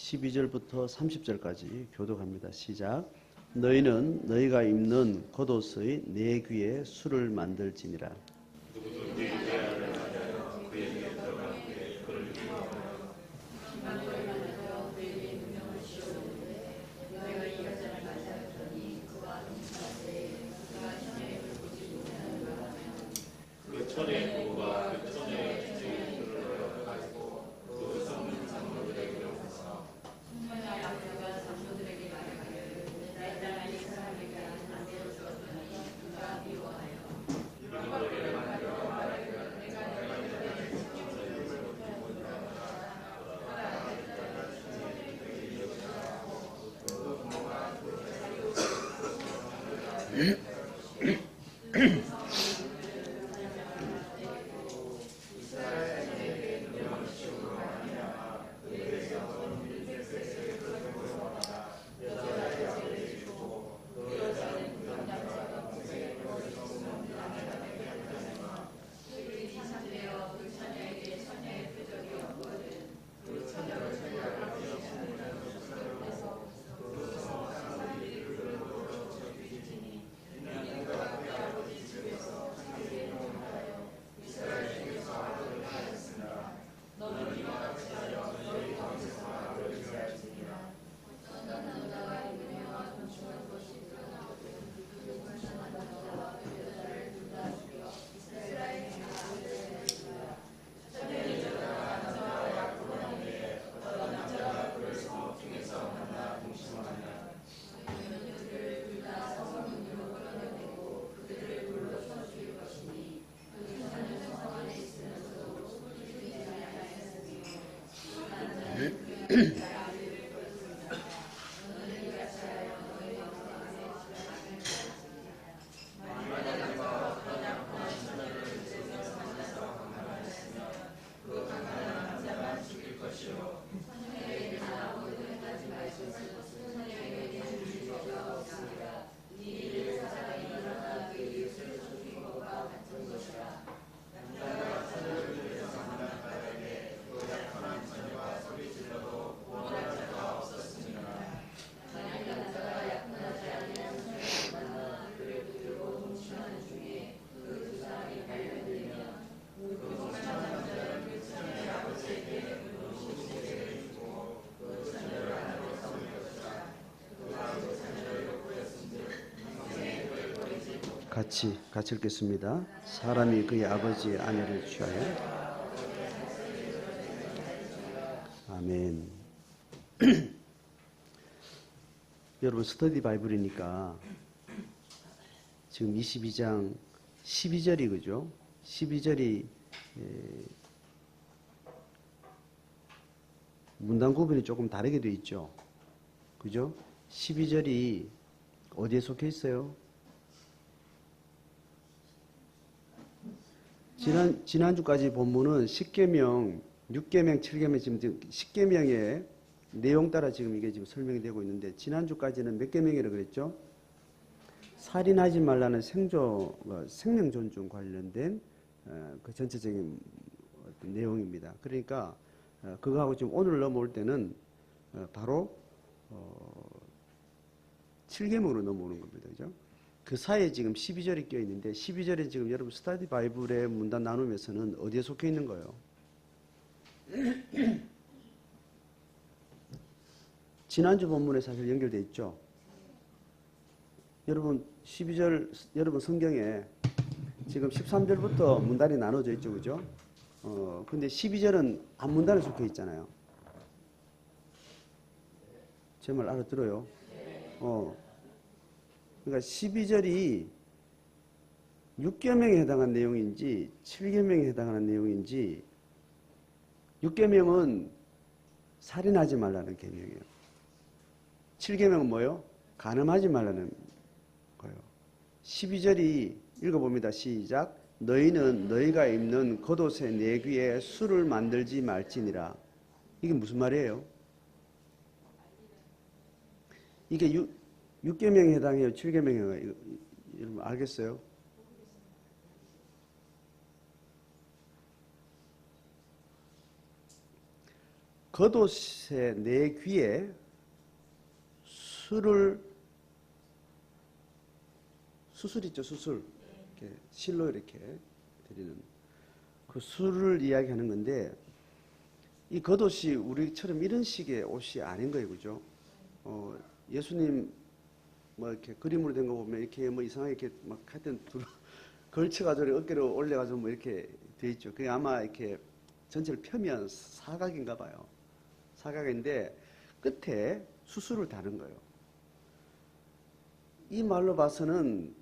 12절부터 30절까지 교독합니다. 시작. 너희는 너희가 입는 겉옷의 네 귀에 술을 만들지니라. 같이 읽겠습니다. 사람이 그의 아버지의 아내를 취하여. 아멘. 여러분 스터디 바이블이니까 지금 22장 12절이 그죠? 12절이 문단 구분이 조금 다르게 되어 있죠. 그죠? 12절이 어디에 속해 있어요? 지난주까지 본문은 10계명, 6계명, 7계명, 지금 10계명의 내용 따라 지금 이게 지금 설명이 되고 있는데, 지난주까지는 몇 계명이라고 그랬죠? 살인하지 말라는 생명 존중 관련된 그 전체적인 어떤 내용입니다. 그러니까 그거하고 지금 오늘 넘어올 때는 바로 7계명으로 넘어오는 겁니다. 그죠? 그 사이에 지금 12절이 껴 있는데, 12절에 지금 여러분 스터디 바이블의 문단 나눔에서는 어디에 속해 있는 거예요? 지난주 본문에 사실 연결되어 있죠. 여러분 12절, 여러분 성경에 지금 13절부터 문단이 나눠져 있죠. 그죠? 근데 12절은 앞문단에 속해 있잖아요. 제 말 알아들어요? 그러니까 12절이 6계명에 해당한 내용인지 7계명에 해당하는 내용인지, 6계명은 살인하지 말라는 계명이에요. 7계명은 뭐예요? 간음하지 말라는 거예요. 12절이 읽어봅니다. 시작. 너희는 너희가 입는 겉옷의 네 귀에 술을 만들지 말지니라. 이게 무슨 말이에요? 이게 6계명에 해당해요? 7계명에 해당해요? 여러분 알겠어요? 겉옷의 내 귀에 수술 있죠, 수술. 이렇게 실로 이렇게 드리는 그 술을 이야기하는 건데, 이 겉옷이 우리처럼 이런 식의 옷이 아닌 거예요, 그죠? 예수님 뭐 이렇게 그림으로 된 거 보면 이렇게 뭐 이상하게 이렇게 막 하여튼 걸쳐가지고 어깨로 올려가지고 뭐 이렇게 돼 있죠. 그게 아마 이렇게 전체를 펴면 사각인가 봐요. 사각인데 끝에 수술을 다는 거예요. 이 말로 봐서는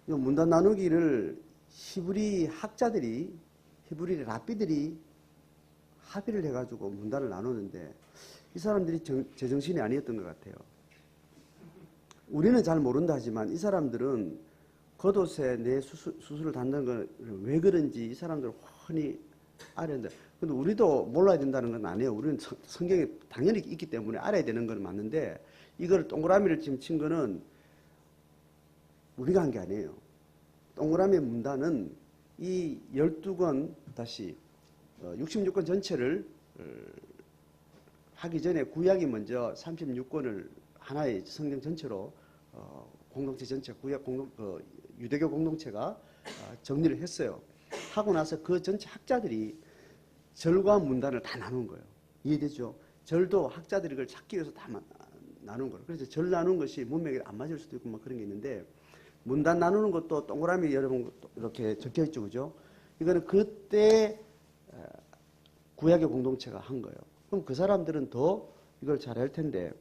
이 문단 나누기를 히브리 학자들이, 히브리 랍비들이 합의를 해가지고 문단을 나누는데 이 사람들이 제정신이 아니었던 것 같아요. 우리는 잘 모른다 하지만 이 사람들은 겉옷에 내 수술을 단다는 걸 왜 그런지 이 사람들은 훤히 알아야 된다. 근데 우리도 몰라야 된다는 건 아니에요. 우리는 성경에 당연히 있기 때문에 알아야 되는 건 맞는데 이걸 동그라미를 지금 친 거는 우리가 한 게 아니에요. 동그라미 문단은 이 12권 다시 66권 전체를 하기 전에 구약이 먼저 36권을 하나의 성경 전체로 공동체 전체 구약 유대교 공동체가 정리를 했어요. 하고 나서 그 전체 학자들이 절과 문단을 다 나눈 거예요. 이해되죠? 절도 학자들이 그걸 찾기 위해서 다 나눈 거예요. 그래서 절 나눈 것이 문맥에 안 맞을 수도 있고 뭐 그런 게 있는데 문단 나누는 것도 동그라미 여러분 이렇게 적혀 있죠, 그죠? 이거는 그때 구약의 공동체가 한 거예요. 그럼 그 사람들은 더 이걸 잘할 텐데,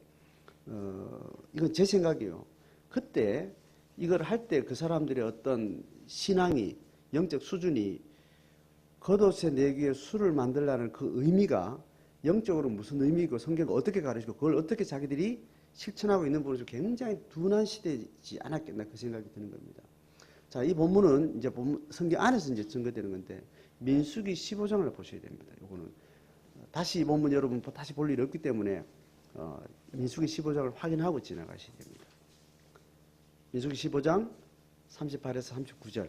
이건 제 생각이에요. 그때 이걸 할 때 그 사람들의 어떤 신앙이, 영적 수준이 겉옷에 내 귀에 술을 만들라는 그 의미가 영적으로 무슨 의미고 성경을 어떻게 가르치고 그걸 어떻게 자기들이 실천하고 있는 부분에서 굉장히 둔한 시대이지 않았겠나 그 생각이 드는 겁니다. 자, 이 본문은 이제 성경 안에서 이제 증거되는 건데 민수기 15장을 보셔야 됩니다. 요거는 다시 이 본문 여러분 다시 볼 일이 없기 때문에 민수기 15장을 확인하고 지나가셔야 됩니다. 민수기 15장 38에서 39절.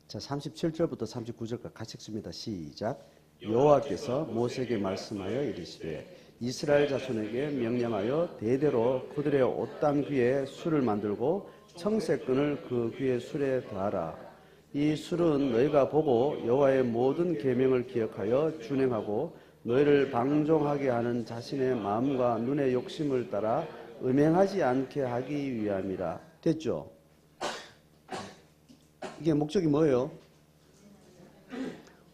자, 37절부터 39절까지 같이 읽습니다. 시작. 여호와께서 모세에게 말씀하여 이르시되 이스라엘 자손에게 명령하여 대대로 그들의 옷단 귀에 술을 만들고 청색끈을 그 귀에 술에 더하라. 이 술은 너희가 보고 여호와의 모든 계명을 기억하여 준행하고 너희를 방종하게 하는 자신의 마음과 눈의 욕심을 따라 음행하지 않게 하기 위함이라. 됐죠? 이게 목적이 뭐예요?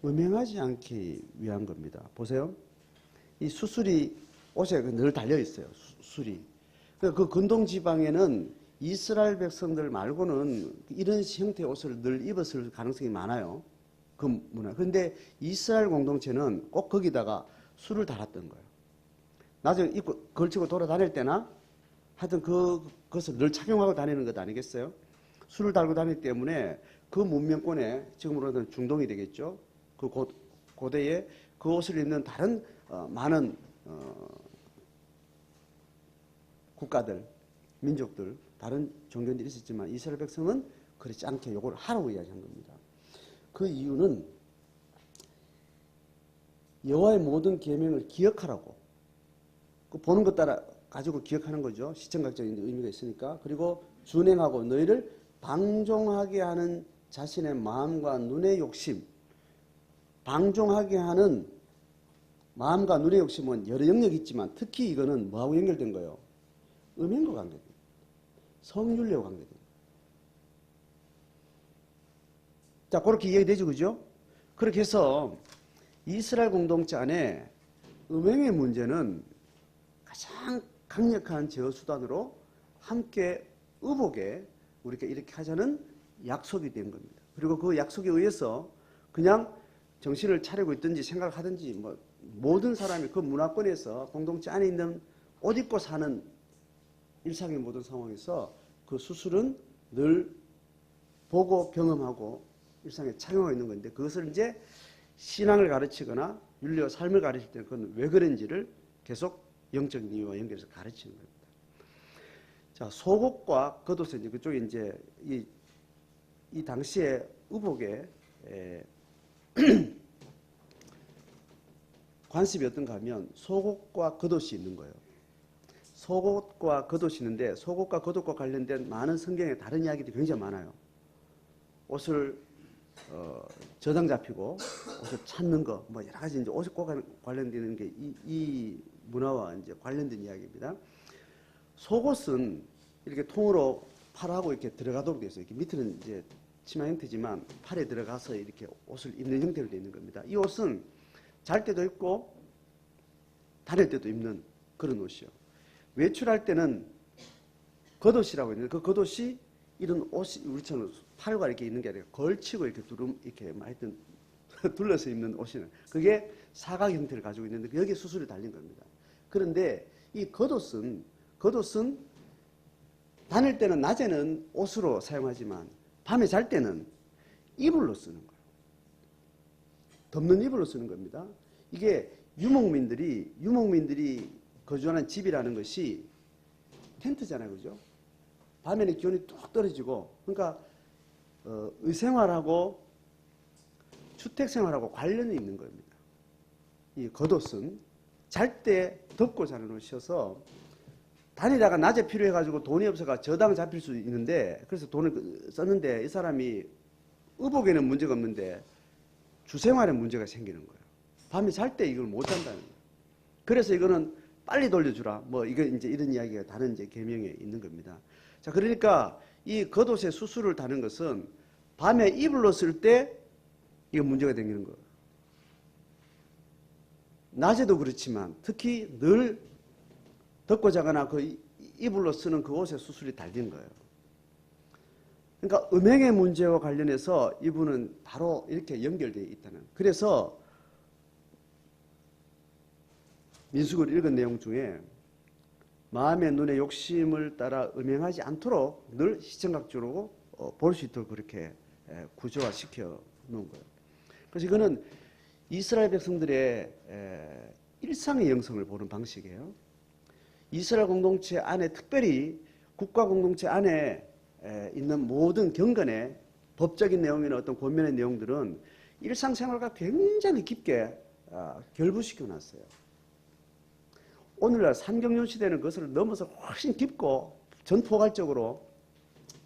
음행하지 않기 위한 겁니다. 보세요. 이 수술이 옷에 늘 달려 있어요. 수술이. 그 근동 지방에는 이스라엘 백성들 말고는 이런 형태의 옷을 늘 입었을 가능성이 많아요. 그 문화. 그런데 이스라엘 공동체는 꼭 거기다가 술을 달았던 거예요. 나중에 입고 걸치고 돌아다닐 때나 하여튼 그것을 늘 착용하고 다니는 것 아니겠어요? 술을 달고 다니기 때문에 그 문명권에 지금으로는 중동이 되겠죠. 그 고대에 그 옷을 입는 다른 많은 국가들, 민족들, 다른 종교들이 있었지만 이스라엘 백성은 그렇지 않게 이걸 하라고 이야기한 겁니다. 그 이유는 여호와의 모든 계명을 기억하라고. 그 보는 것 따라 가지고 기억하는 거죠. 시청각적인 의미가 있으니까. 그리고 준행하고 너희를 방종하게 하는 자신의 마음과 눈의 욕심. 방종하게 하는 마음과 눈의 욕심은 여러 영역이 있지만 특히 이거는 뭐하고 연결된 거예요? 음행과 관계됩니다. 성윤례와 관계됩니다. 자, 그렇게 이해되죠, 그죠? 그렇게 해서 이스라엘 공동체 안에 음행의 문제는 가장 강력한 제어 수단으로 함께 의복에 우리가 이렇게 하자는 약속이 된 겁니다. 그리고 그 약속에 의해서 그냥 정신을 차리고 있든지 생각하든지 뭐 모든 사람이 그 문화권에서 공동체 안에 있는 옷 입고 사는 일상의 모든 상황에서 그 수술은 늘 보고 경험하고 일상에 착용하고 있는 건데 그것을 이제 신앙을 가르치거나 윤리와 삶을 가르칠 때는 그건 왜 그런지를 계속 영적인 이유와 연결해서 가르치는 겁니다. 자, 속옷과 겉옷에 이제 그쪽에 이제 이 당시에 의복에 관습이 어떤가 하면 속옷과 겉옷이 있는 거예요. 속옷과 겉옷이 있는데 속옷과 겉옷과 관련된 많은 성경의 다른 이야기들이 굉장히 많아요. 옷을 저당 잡히고 옷을 찾는 거, 뭐 여러 가지 이제 옷과 관련되는 게 이 문화와 이제 관련된 이야기입니다. 속옷은 이렇게 통으로 팔하고 이렇게 들어가도록 되어 있어요. 이렇게 밑에는 이제 치마 형태지만 팔에 들어가서 이렇게 옷을 입는 형태로 되어 있는 겁니다. 이 옷은 잘 때도 입고 다닐 때도 입는 그런 옷이요. 외출할 때는 겉옷이라고 있는데 그 겉옷이 이런 옷이 우리처럼 팔과 이렇게 있는 게 아니라 걸치고 이렇게 이렇게 하여튼 둘러서 입는 옷이는 그게 사각 형태를 가지고 있는데 여기에 수술이 달린 겁니다. 그런데 이 겉옷은 다닐 때는 낮에는 옷으로 사용하지만 밤에 잘 때는 이불로 쓰는 거예요. 덮는 이불로 쓰는 겁니다. 이게 유목민들이 거주하는 집이라는 것이 텐트잖아요, 그죠? 밤에는 기온이 뚝 떨어지고, 그러니까 의생활하고 주택생활하고 관련이 있는 겁니다. 이 겉옷은 잘 때 덮고 자는 옷이어서 다니다가 낮에 필요해가지고 돈이 없어가 저당 잡힐 수 있는데 그래서 돈을 썼는데 이 사람이 의복에는 문제가 없는데 주생활에 문제가 생기는 거예요. 밤에 잘 때 이걸 못 잔다는 거예요. 그래서 이거는 빨리 돌려주라. 뭐 이거 이제 이런 이야기가 다른 이제 계명에 있는 겁니다. 자, 그러니까 이 겉옷의 수술을 다는 것은 밤에 이불로 쓸 때 이거 문제가 생기는 거예요. 낮에도 그렇지만 특히 늘 덮고 자거나 그 이불로 쓰는 그 옷의 수술이 달린 거예요. 그러니까 음행의 문제와 관련해서 이분은 바로 이렇게 연결되어 있다는. 그래서 민수기를 읽은 내용 중에 마음의 눈의 욕심을 따라 음행하지 않도록 늘 시청각적으로 볼 수 있도록 그렇게 구조화시켜 놓은 거예요. 그래서 이거는 이스라엘 백성들의 일상의 영성을 보는 방식이에요. 이스라엘 공동체 안에 특별히 국가 공동체 안에 있는 모든 경건의 법적인 내용이나 어떤 권면의 내용들은 일상생활과 굉장히 깊게 결부시켜 놨어요. 오늘날 상경륜 시대는 그것을 넘어서 훨씬 깊고 전포괄적으로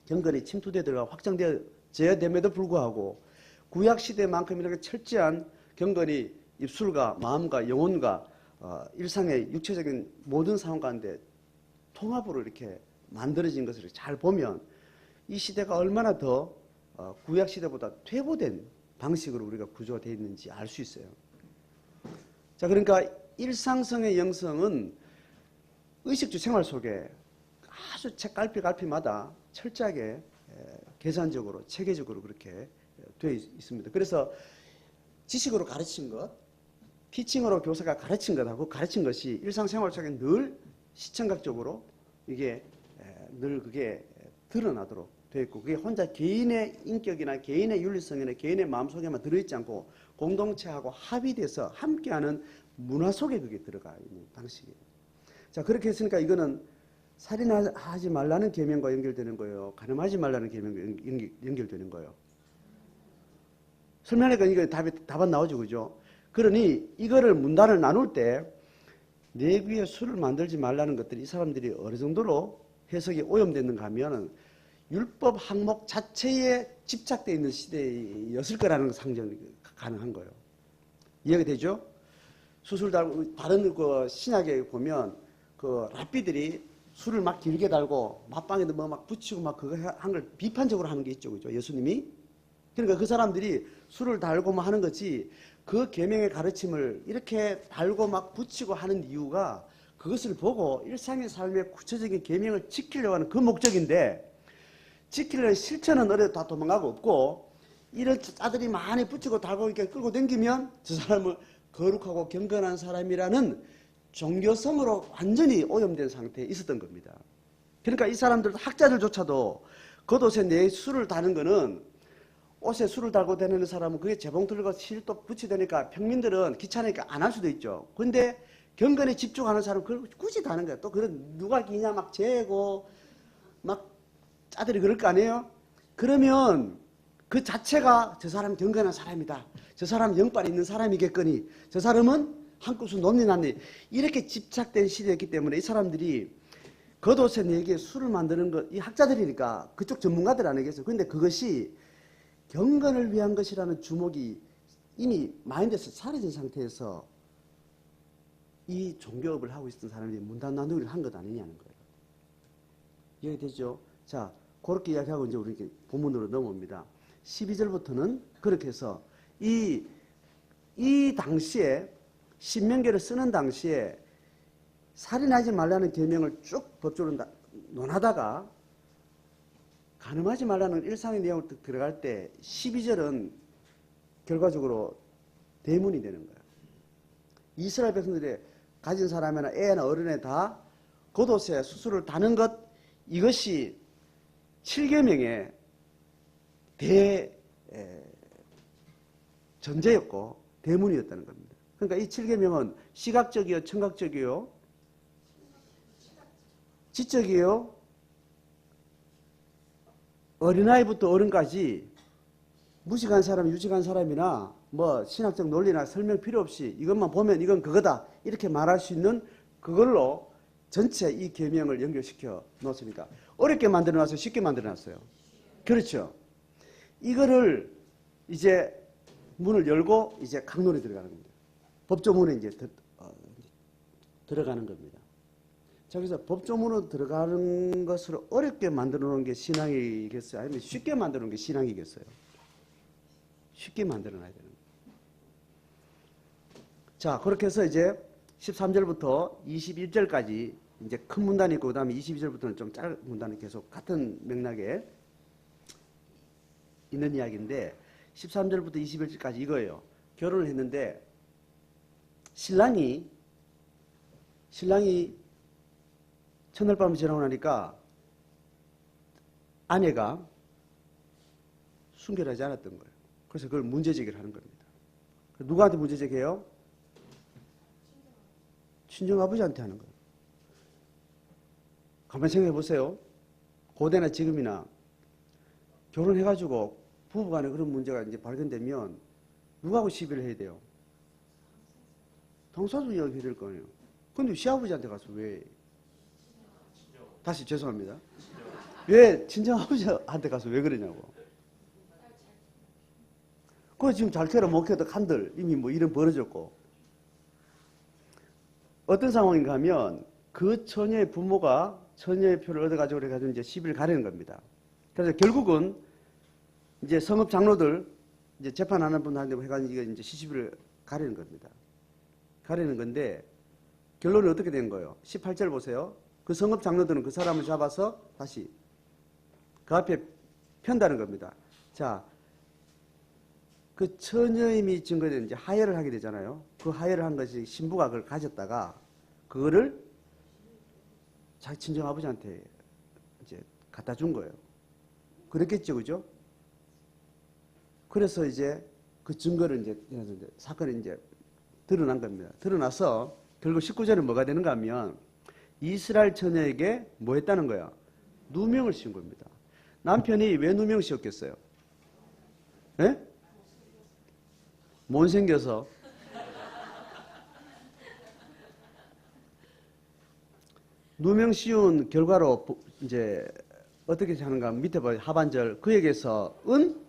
경건이 침투되어 들어가 확장되어야 됨에도 불구하고 구약 시대만큼 이렇게 철저한 경건이 입술과 마음과 영혼과 일상의 육체적인 모든 상황 가운데 통합으로 이렇게 만들어진 것을 잘 보면 이 시대가 얼마나 더 구약 시대보다 퇴보된 방식으로 우리가 구조가 되어 있는지 알 수 있어요. 자, 그러니까 일상성의 영성은 의식주 생활 속에 아주 갈피마다 철저하게 계산적으로 체계적으로 그렇게 되어 있습니다. 그래서 지식으로 가르친 것, 티칭으로 교사가 가르친 것하고 가르친 것이 일상생활 속에 늘 시청각적으로 이게 늘 그게 드러나도록 되어 있고 그게 혼자 개인의 인격이나 개인의 윤리성이나 개인의 마음속에만 들어있지 않고 공동체하고 합의돼서 함께하는 문화 속에 그게 들어가 있는 방식이에요. 자, 그렇게 했으니까 이거는 살인하지 말라는 계명과 연결되는 거예요. 간음하지 말라는 계명과 연결되는 거예요. 설명하니까 이거 답은 나오죠, 그죠? 그러니 이거를 문단을 나눌 때 내 귀에 술을 만들지 말라는 것들이 이 사람들이 어느 정도로 해석이 오염됐는가 하면 율법 항목 자체에 집착되어 있는 시대였을 거라는 상정이 가능한 거예요. 이해가 되죠? 수술 달고 다른 그 신약에 보면 그 랍비들이 술을 막 길게 달고 맞방에도 뭐 막 붙이고 막 그거 한 걸 비판적으로 하는 게 있죠, 그죠? 예수님이. 그러니까 그 사람들이 술을 달고 뭐 하는 거지 그 계명의 가르침을 이렇게 달고 막 붙이고 하는 이유가 그것을 보고 일상의 삶의 구체적인 계명을 지키려고 하는 그 목적인데 지키려는 실천은 어려도 다 도망가고 없고 이런 자들이 많이 붙이고 달고 이렇게 끌고 다니면 저 사람은 거룩하고 경건한 사람이라는 종교성으로 완전히 오염된 상태에 있었던 겁니다. 그러니까 이 사람들 학자들조차도 겉옷에 내 술을 다는 거는 옷에 술을 달고 다니는 사람은 그게 재봉 들고 실도 붙이다니까 평민들은 귀찮으니까 안 할 수도 있죠. 근데 경건에 집중하는 사람은 그걸 굳이 다는 거야. 또 그런 누가 기냐 막 재고 막 짜들이 그럴 거 아니에요? 그러면 그 자체가 저 사람 경건한 사람이다. 저 사람 영빨 있는 사람이겠거니 저 사람은 한국수 논리났니 이렇게 집착된 시대였기 때문에 이 사람들이 겉옷에 내게 술을 만드는 것, 이 학자들이니까 그쪽 전문가들 아니겠어요. 그런데 그것이 경건을 위한 것이라는 주목이 이미 마인드에서 사라진 상태에서 이 종교업을 하고 있었던 사람들이 문단 나누기를 한 것 아니냐는 거예요. 이해되죠? 자, 그렇게 이야기하고 이제 우리 본문으로 넘어옵니다. 12절부터는 그렇게 해서 이 당시에 신명계를 쓰는 당시에 살인하지 말라는 계명을 쭉 법적으로 논하다가 간음하지 말라는 일상의 내용을 들어갈 때 12절은 결과적으로 대문이 되는 거예요. 이스라엘 백성들이 가진 사람이나 애나 어른에 다 겉옷에 수술을 다는 것 이것이 7계명의 전제였고 대문이었다는 겁니다. 그러니까 이 7계명은 시각적이요, 청각적이요, 지적이요, 어린아이부터 어른까지 무식한 사람, 유식한 사람이나 뭐 신학적 논리나 설명 필요 없이 이것만 보면 이건 그거다 이렇게 말할 수 있는 그걸로 전체 이 계명을 연결시켜 놓습니다. 어렵게 만들어 놨어요? 쉽게 만들어 놨어요? 그렇죠. 이거를 이제 문을 열고 이제 강론에 들어가는 겁니다. 법조문에 이제 들어가는 겁니다. 자, 그래서 법조문으로 들어가는 것을 어렵게 만들어 놓은 게 신앙이겠어요? 아니면 쉽게 만들어 놓은 게 신앙이겠어요? 쉽게 만들어 놔야 되는 거예요. 자, 그렇게 해서 이제 13절부터 21절까지 이제 큰 문단이 있고, 그 다음에 22절부터는 좀 짧은 문단이 계속 같은 맥락에 있는 이야기인데, 13절부터 21절까지 이거예요. 결혼을 했는데, 신랑이 첫날 밤을 지나고 나니까 아내가 순결하지 않았던 거예요. 그래서 그걸 문제제기를 하는 겁니다. 누구한테 문제제기해요? 친정아버지한테 하는 거예요. 가만히 생각해 보세요. 고대나 지금이나 결혼해가지고 부부간에 그런 문제가 이제 발견되면 누구하고 시비를 해야 돼요? 당사자 이야기해야 될 거 아니에요. 근데 시아버지한테 가서 왜? 다시 죄송합니다. 왜 친정아버지한테 가서 왜 그러냐고. 그거 지금 잘 캐러 못 캐도 한들 이미 뭐 일은 벌어졌고. 어떤 상황인가 하면 그 처녀의 부모가 처녀의 표를 얻어가지고 그래가지고 이제 시비를 가리는 겁니다. 그래서 결국은 이제 성읍 장로들 이제 재판하는 분한테 해가지고 이제 시비를 가리는 겁니다. 가리는 건데 결론이 어떻게 된 거예요? 18절 보세요. 그 성읍 장로들은 그 사람을 잡아서 다시 그 앞에 편다는 겁니다. 자, 그 처녀임이 증거된 이제 하혈을 하게 되잖아요. 그 하혈을 한 것이 신부가 그걸 가졌다가 그거를 자기 친정 아버지한테 이제 갖다 준 거예요. 그랬겠죠, 그죠? 그래서 이제 그 증거를 이제 사건이 이제 드러난 겁니다. 드러나서 결국 19절은 뭐가 되는가 하면 이스라엘 처녀에게 뭐 했다는 거야? 누명을 씌운 겁니다. 남편이 왜 누명 씌웠겠어요? 예? 못생겨서. 누명 씌운 결과로 이제 어떻게 하는가 밑에 봐요. 하반절 그에게서 은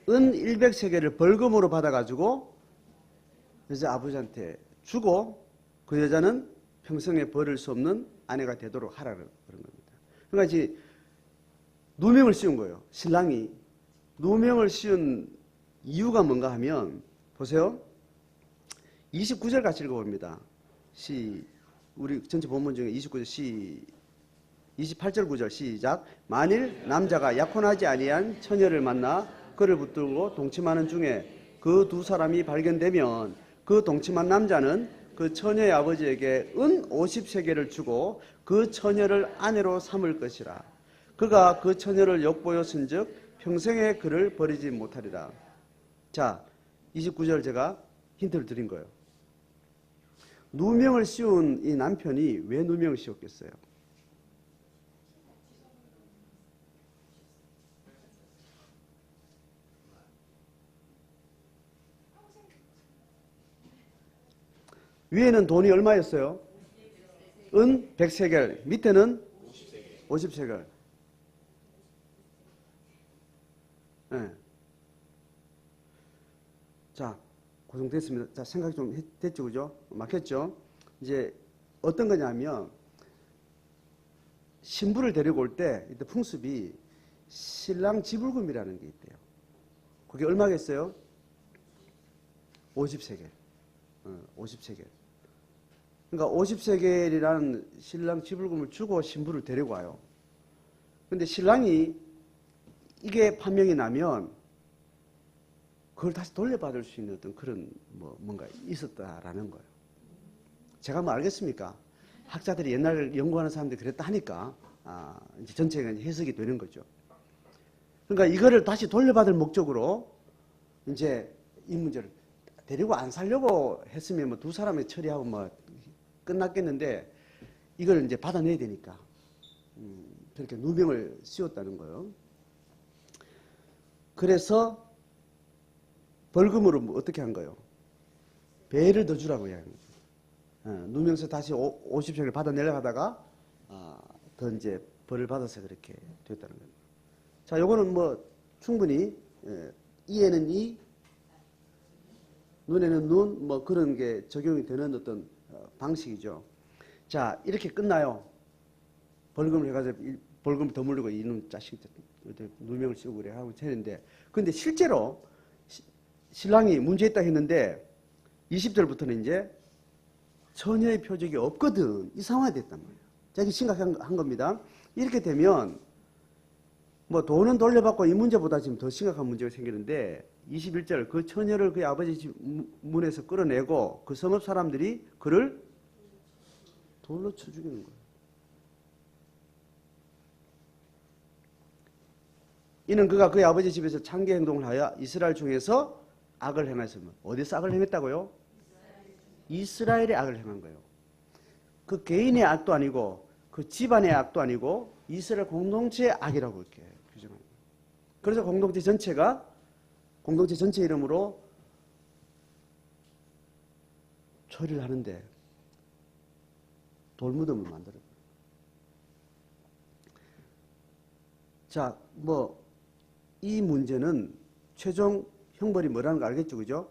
100세겔을 벌금으로 받아가지고 여자 아버지한테 주고 그 여자는 평생에 버릴 수 없는 아내가 되도록 하라는 그런 겁니다. 그러니까 이제 누명을 씌운 거예요. 신랑이 누명을 씌운 이유가 뭔가 하면 보세요. 29절 같이 읽어봅니다. 우리 전체 본문 중에 29절 28절 9절 시작. 만일 남자가 약혼하지 아니한 처녀를 만나 그를 붙들고 동침하는 중에 그 두 사람이 발견되면 그 동침한 남자는 그 처녀의 아버지에게 은 50세겔을 주고 그 처녀를 아내로 삼을 것이라. 그가 그 처녀를 욕보였은즉 평생에 그를 버리지 못하리라. 자, 29절 제가 힌트를 드린 거예요. 누명을 씌운 이 남편이 왜 누명을 씌웠겠어요? 위에는 돈이 얼마였어요? 은 100세겔, 밑에는 50세겔. 네. 자, 고정됐습니다. 자, 생각 좀 됐죠, 그죠? 막혔죠? 이제 어떤 거냐면, 신부를 데리고 올 때, 이때 풍습이 신랑 지불금이라는 게 있대요. 그게 얼마겠어요? 50세겔. 50세겔. 그러니까 50세겔이라는 신랑 지불금을 주고 신부를 데리고 와요. 근데 신랑이 이게 판명이 나면 그걸 다시 돌려받을 수 있는 어떤 그런 뭔가 있었다라는 거예요. 제가 뭐 알겠습니까? 학자들이 옛날 연구하는 사람들이 그랬다 하니까 이제 전체가 해석이 되는 거죠. 그러니까 이거를 다시 돌려받을 목적으로 이제 이 문제를 데리고 안 살려고 했으면 뭐 두 사람이 처리하고 뭐 끝났겠는데 이걸 이제 받아내야 되니까 그렇게 누명을 씌웠다는 거예요. 그래서 벌금으로 뭐 어떻게 한 거예요? 배를 더 주라고 이야기한 거죠. 누명서 다시 50세겔 받아내려고 하다가 더 이제 벌을 받아서 그렇게 됐다는 겁니다. 자, 요거는 뭐 충분히 이에는 이, 눈에는 눈, 뭐 그런 게 적용이 되는 어떤 방식이죠. 자, 이렇게 끝나요. 벌금을 해가지고 벌금을 더 물리고 이놈 자식 누명을 씌우고 그래 하고 했는데, 근데 실제로 신랑이 문제 있다 했는데 20절부터는 이제 처녀의 표적이 없거든. 이 상황이 됐단 말이에요. 자, 이게 심각한 겁니다. 이렇게 되면 뭐 돈은 돌려받고 이 문제보다 지금 더 심각한 문제가 생기는데 21절 그 처녀를 그의 아버지 집 문에서 끌어내고 그 성읍 사람들이 그를 돌로 쳐 죽이는 거예요. 이는 그가 그의 아버지 집에서 창기 행동을 하여 이스라엘 중에서 악을 행했으면 어디서 악을 행했다고요? 이스라엘의 악을 행한 거예요. 그 개인의 악도 아니고 그 집안의 악도 아니고 이스라엘 공동체의 악이라고 이렇게 규정합니다. 그래서 공동체 전체 이름으로 처리를 하는데 돌무덤을 만들어요. 자, 뭐 이 문제는 최종 형벌이 뭐라는 거 알겠죠, 그죠?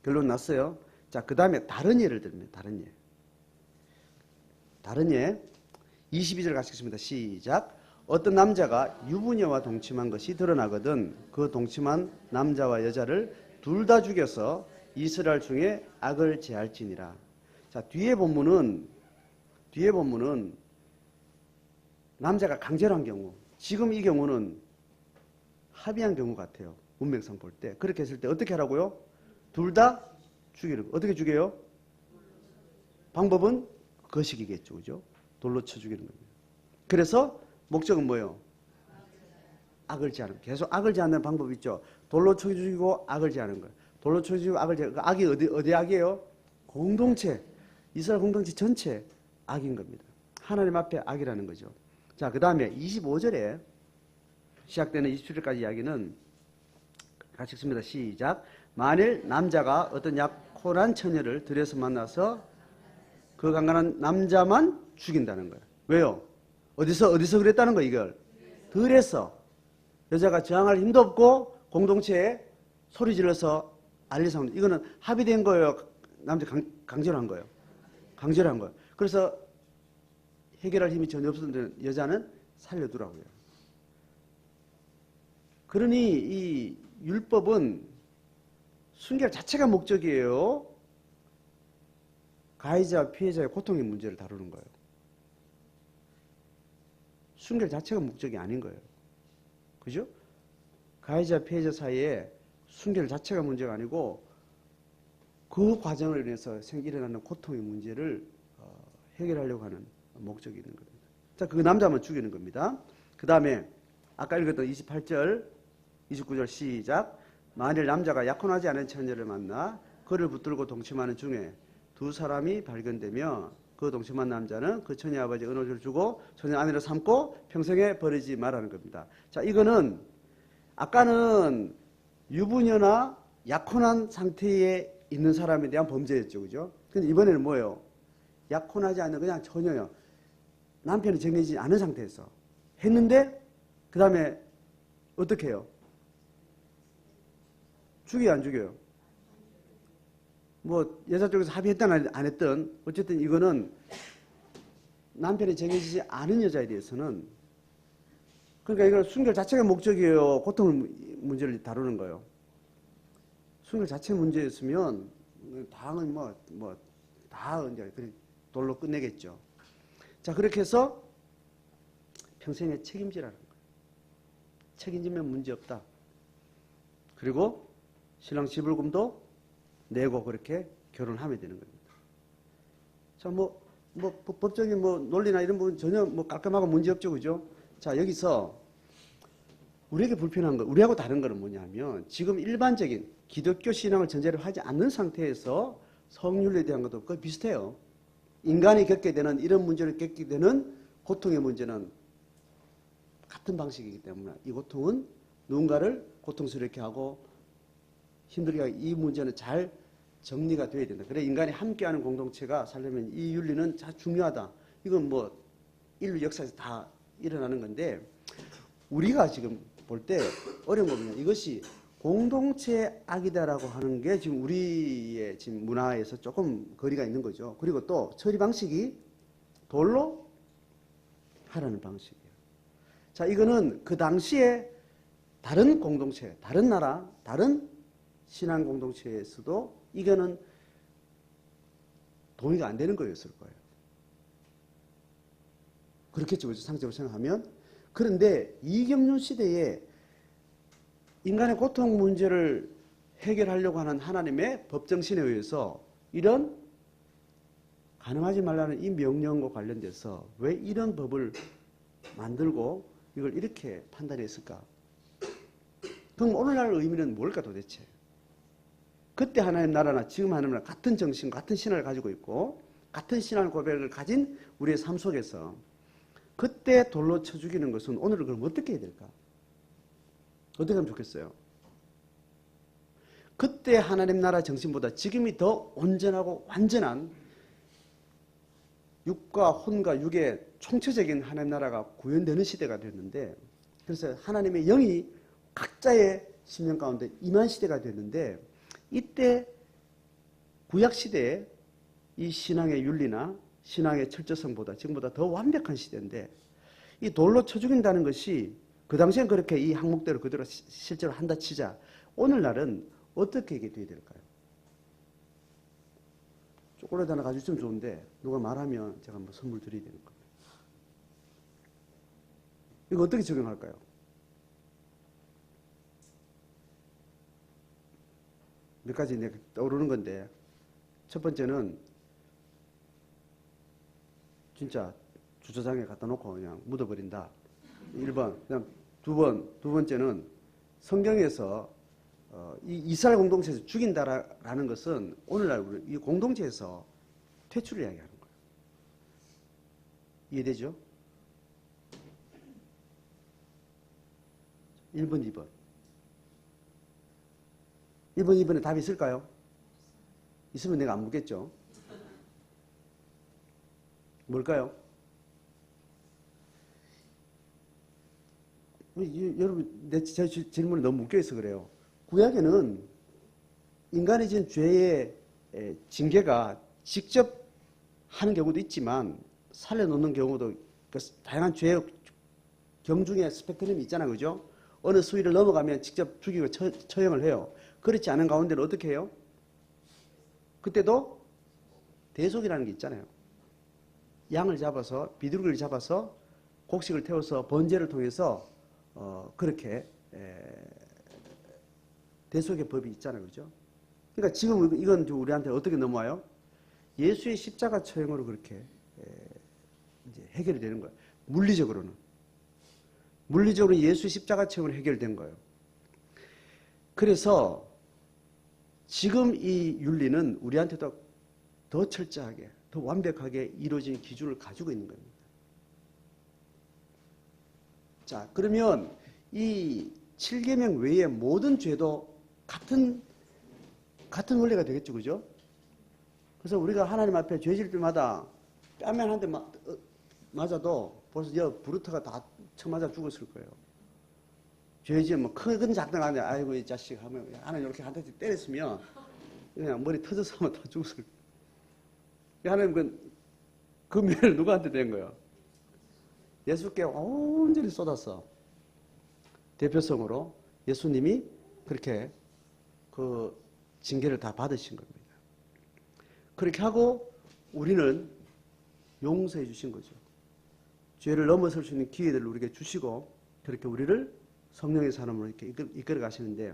결론 났어요. 자, 그 다음에 다른 예를 들면 다른 예 22절 가시겠습니다. 시작. 어떤 남자가 유부녀와 동침한 것이 드러나거든 그 동침한 남자와 여자를 둘 다 죽여서 이스라엘 중에 악을 제할지니라. 자, 뒤에 본문은 남자가 강제로 한 경우, 지금 이 경우는 합의한 경우 같아요. 문맥상 볼 때. 그렇게 했을 때 어떻게 하라고요? 둘 다 죽이는 거. 어떻게 죽여요? 방법은 거식이겠죠. 그죠? 돌로 쳐 죽이는 겁니다. 그래서 목적은 뭐예요? 악을 제하는. 계속 악을 제하는 방법이 있죠. 돌로 쳐 죽이고 악을 제하는 거예요. 돌로 쳐 죽이고 악을 제하는 거예요. 악이 어디 악이에요? 공동체. 이스라엘 공동체 전체 악인 겁니다. 하나님 앞에 악이라는 거죠. 자, 그 다음에 25절에 시작되는 27절까지 이야기는 같이 읽습니다. 시작. 만일 남자가 어떤 약혼한 처녀를 들여서 만나서 그 강간한 남자만 죽인다는 거예요. 왜요? 어디서 그랬다는 거예요, 이걸? 들에서. 여자가 저항할 힘도 없고 공동체에 소리 질러서 알리 상황. 이거는 합의된 거예요? 남자 강제로 한 거예요? 강제로 한 거예요. 그래서 해결할 힘이 전혀 없었는데 여자는 살려두라고요. 그러니 이 율법은 순결 자체가 목적이에요. 가해자, 피해자의 고통의 문제를 다루는 거예요. 순결 자체가 목적이 아닌 거예요. 그죠? 가해자, 피해자 사이에 순결 자체가 문제가 아니고 그 과정을 인해서 일어나는 고통의 문제를 해결하려고 하는 목적이 있는 겁니다. 자, 그 남자만 죽이는 겁니다. 그 다음에 아까 읽었던 28절, 29절 시작. 만일 남자가 약혼하지 않은 처녀를 만나 그를 붙들고 동침하는 중에 두 사람이 발견되며 그 동침한 남자는 그 처녀 아버지의 은호를 주고 처녀 아내로 삼고 평생에 버리지 말라는 겁니다. 자, 이거는 아까는 유부녀나 약혼한 상태에 있는 사람에 대한 범죄였죠. 그죠? 근데 이번에는 뭐예요? 약혼하지 않는 그냥 처녀요. 남편이 정해지지 않은 상태에서 했는데 그 다음에 어떻게 해요? 죽여요, 안 죽여요? 뭐 여자 쪽에서 합의했든 안 했든 어쨌든 이거는 남편이 정해지지 않은 여자에 대해서는 그러니까 이건 순결 자체가 목적이에요. 고통 문제를 다루는 거예요. 순결 자체 문제였으면 당은 다 이제 돌로 끝내겠죠. 자, 그렇게 해서 평생에 책임지라는 거예요. 책임지면 문제 없다. 그리고 신랑 지불금도 내고 그렇게 결혼하면 되는 겁니다. 자, 법적인 논리나 이런 부분 전혀 깔끔하고 문제 없죠, 그죠? 자, 여기서 우리에게 불편한 거, 우리하고 다른 거는 뭐냐면 지금 일반적인 기독교 신앙을 전제로 하지 않는 상태에서 성윤리에 대한 것도 거의 비슷해요. 인간이 겪게 되는 이런 문제를 겪게 되는 고통의 문제는 같은 방식이기 때문에 이 고통은 누군가를 고통스럽게 하고 힘들게 하고 이 문제는 잘 정리가 돼야 된다. 그래 인간이 함께하는 공동체가 살려면 이 윤리는 참 중요하다. 이건 인류 역사에서 다 일어나는 건데 우리가 지금 볼 때 어려운 거 뭐냐. 이것이 공동체 악이다라고 하는 게 지금 우리의 지금 문화에서 조금 거리가 있는 거죠. 그리고 또 처리 방식이 돌로 하라는 방식이에요. 자, 이거는 그 당시에 다른 공동체, 다른 나라, 다른 신앙 공동체에서도 이거는 동의가 안 되는 거였을 거예요. 그렇겠죠. 상식적으로 생각하면. 그런데 이경륜 시대에 인간의 고통 문제를 해결하려고 하는 하나님의 법정신에 의해서 이런 가능하지 말라는 이 명령과 관련돼서 왜 이런 법을 만들고 이걸 이렇게 판단했을까? 그럼 오늘날 의미는 뭘까 도대체? 그때 하나님 나라나 지금 하나님 나라 같은 정신, 같은 신화를 가지고 있고 같은 신앙 고백을 가진 우리의 삶 속에서 그때 돌로 쳐 죽이는 것은 오늘은 그럼 어떻게 해야 될까? 어떻게 하면 좋겠어요? 그때 하나님 나라 정신보다 지금이 더 온전하고 완전한 육과 혼과 육의 총체적인 하나님 나라가 구현되는 시대가 됐는데 그래서 하나님의 영이 각자의 심령 가운데 임한 시대가 됐는데 이때 구약시대에 이 신앙의 윤리나 신앙의 철저성보다 지금보다 더 완벽한 시대인데 이 돌로 쳐 죽인다는 것이 그 당시엔 그렇게 이 항목대로 그대로 실제로 한다 치자 오늘날은 어떻게 이게 돼야 될까요? 초콜릿 하나 가져주면 좋은데 누가 말하면 제가 한번 선물 드려야 되는 겁니다. 이거 어떻게 적용할까요? 몇 가지 내가 떠오르는 건데 첫 번째는 진짜 주차장에 갖다 놓고 그냥 묻어버린다. 1번. 그냥 두 번째는 성경에서 이 이스라엘 공동체에서 죽인다라는 것은 오늘날 우리 이 공동체에서 퇴출을 이야기하는 거예요. 이해되죠? 1번, 2번. 1번, 2번에 답이 있을까요? 있으면 내가 안 묻겠죠? 뭘까요? 여러분, 제 질문이 너무 묶여있어 그래요. 구약에는 인간이 지은 죄의 징계가 직접 하는 경우도 있지만 살려놓는 경우도 다양한 죄의 경중의 스펙트럼이 있잖아요. 그죠? 어느 수위를 넘어가면 직접 죽이고 처형을 해요. 그렇지 않은 가운데는 어떻게 해요? 그때도 대속이라는 게 있잖아요. 양을 잡아서 비둘기를 잡아서 곡식을 태워서 번제를 통해서 그렇게 대속의 법이 있잖아요. 그죠? 그러니까 지금 이건 우리한테 어떻게 넘어와요? 예수의 십자가 처형으로 그렇게 이제 해결이 되는 거예요. 물리적으로는. 물리적으로 예수의 십자가 처형으로 해결된 거예요. 그래서 지금 이 윤리는 우리한테도 더 철저하게, 더 완벽하게 이루어진 기준을 가지고 있는 겁니다. 자, 그러면 이 7계명 외의 모든 죄도 같은 원리가 되겠죠. 그죠? 그래서 우리가 하나님 앞에 죄질 때마다 뺨에 한 대 맞아도 벌써 여 부르트가 다 쳐맞아 죽었을 거예요. 죄지 뭐 크든 작든 간에 아이고 이 자식 하면 하나님 이렇게 한 대 때렸으면 그냥 머리 터져서 하면 다 죽었을 거예요. 하나님 그 면을 누구한테 된 거예요? 예수께 온전히 쏟았어. 대표성으로 예수님이 그렇게 그 징계를 다 받으신 겁니다. 그렇게 하고 우리는 용서해 주신 거죠. 죄를 넘어설 수 있는 기회들을 우리에게 주시고 그렇게 우리를 성령의 사람으로 이렇게 이끌어 가시는데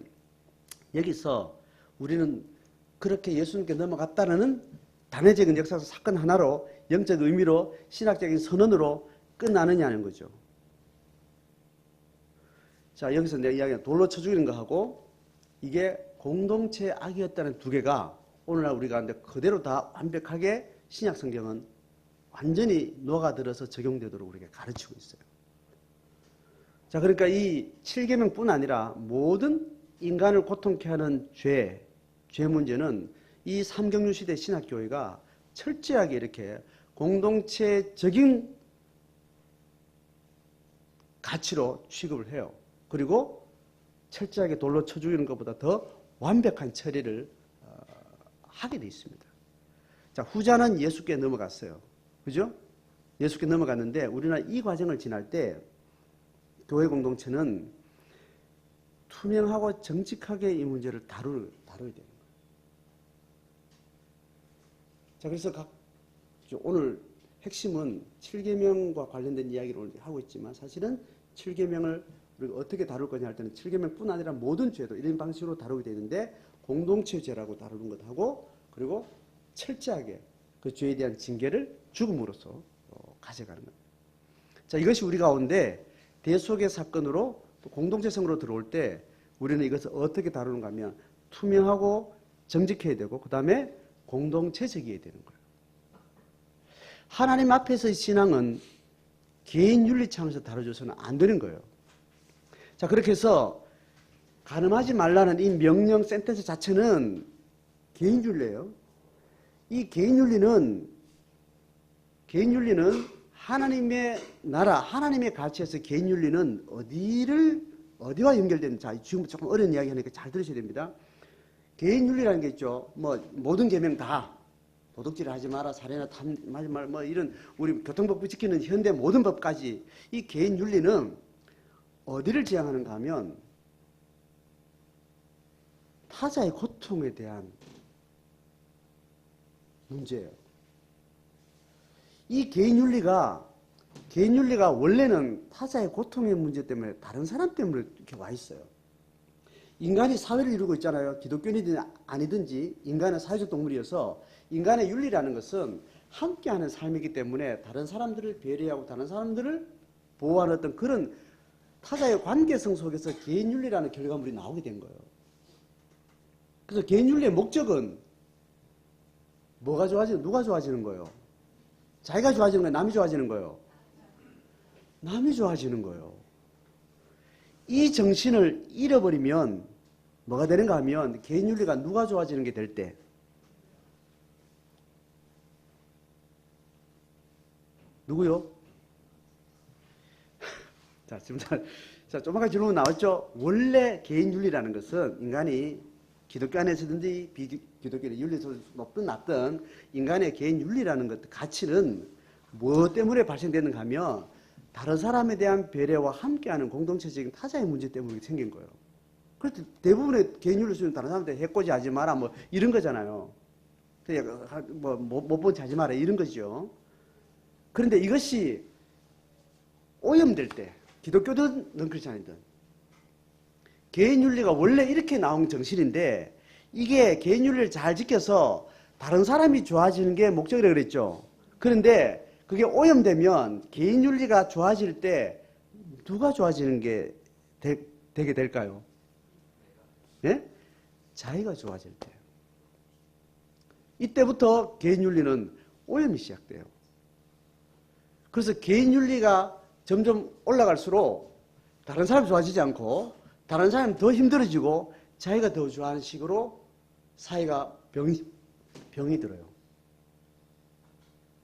여기서 우리는 그렇게 예수님께 넘어갔다는 단회적인 역사적 사건 하나로 영적 의미로 신학적인 선언으로 끝나느냐는 거죠. 자, 여기서 내 이야기는 돌로 쳐 죽이는 거하고 이게 공동체의 악이었다는 두 개가 오늘날 우리가 그대로 다 완벽하게 신약 성경은 완전히 녹아들어서 적용되도록 우리에게 가르치고 있어요. 자, 그러니까 이 7계명뿐 아니라 모든 인간을 고통케 하는 죄 문제는 이 삼경류 시대 신학교회가 철저하게 이렇게 공동체적인 가치로 취급을 해요. 그리고 철저하게 돌로 쳐 죽이는 것보다 더 완벽한 처리를 하게 돼 있습니다. 자, 후자는 예수께 넘어갔어요. 그죠? 예수께 넘어갔는데 우리는 이 과정을 지날 때 교회 공동체는 투명하고 정직하게 이 문제를 다뤄야 되는 거예요. 자, 그래서 오늘 핵심은 7계명과 관련된 이야기를 하고 있지만 사실은 7계명을 우리가 어떻게 다룰 거냐 할 때는 7계명뿐 아니라 모든 죄도 이런 방식으로 다루게 되는데 공동체 죄라고 다루는 것하고 그리고 철저하게 그 죄에 대한 징계를 죽음으로써 가져가는 겁니다. 자, 이것이 우리 가운데 대속의 사건으로 또 공동체성으로 들어올 때 우리는 이것을 어떻게 다루는가 하면 투명하고 정직해야 되고 그 다음에 공동체적이어야 되는 거예요. 하나님 앞에서의 신앙은 개인 윤리 차원에서 다뤄줘서는 안 되는 거예요. 자, 그렇게 해서 간음하지 말라는 이 명령 센텐스 자체는 개인 윤리예요. 이 개인 윤리는 하나님의 나라, 하나님의 가치에서 개인 윤리는 어디와 연결되는지, 지금 조금 어려운 이야기 하니까 잘 들으셔야 됩니다. 개인 윤리라는 게 있죠. 모든 계명 다. 도둑질을 하지 마라, 살해나 탐하지 마라, 이런 우리 교통법부 지키는 현대 모든 법까지 이 개인 윤리는 어디를 지향하는가 하면 타자의 고통에 대한 문제예요. 이 개인 윤리가 원래는 타자의 고통의 문제 때문에 다른 사람 때문에 이렇게 와 있어요. 인간이 사회를 이루고 있잖아요. 기독교인이든 아니든지 인간은 사회적 동물이어서 인간의 윤리라는 것은 함께하는 삶이기 때문에 다른 사람들을 배려하고 다른 사람들을 보호하는 어떤 그런 타자의 관계성 속에서 개인 윤리라는 결과물이 나오게 된 거예요. 그래서 개인 윤리의 목적은 뭐가 좋아지는, 누가 좋아지는 거예요? 자기가 좋아지는 거예요? 남이 좋아지는 거예요? 남이 좋아지는 거예요. 이 정신을 잃어버리면 뭐가 되는가 하면 개인 윤리가 누가 좋아지는 게 될 때 누구요? 자, 지금 조만간 질문 나왔죠? 원래 개인 윤리라는 것은 인간이 기독교 안에서든지 비기독교의 윤리에서 높든 낮든 인간의 개인 윤리라는 것, 가치는 무엇 때문에 발생되는가 하면 다른 사람에 대한 배려와 함께하는 공동체적인 타자의 문제 때문에 생긴 거예요. 그래서 대부분의 개인 윤리 수준은 다른 사람한테 해코지 하지 마라, 이런 거잖아요. 못 본 체 하지 마라, 이런 거죠. 그런데 이것이 오염될 때, 기독교든 그렇지 않든 개인 윤리가 원래 이렇게 나온 정신인데 이게 개인 윤리를 잘 지켜서 다른 사람이 좋아지는 게 목적이라고 그랬죠. 그런데 그게 오염되면 개인 윤리가 좋아질 때 누가 좋아지는 게 되게 될까요? 예? 자기가 좋아질 때. 이때부터 개인 윤리는 오염이 시작돼요. 그래서 개인 윤리가 점점 올라갈수록 다른 사람이 좋아지지 않고 다른 사람이 더 힘들어지고 자기가 더 좋아하는 식으로 사회가 병이 들어요.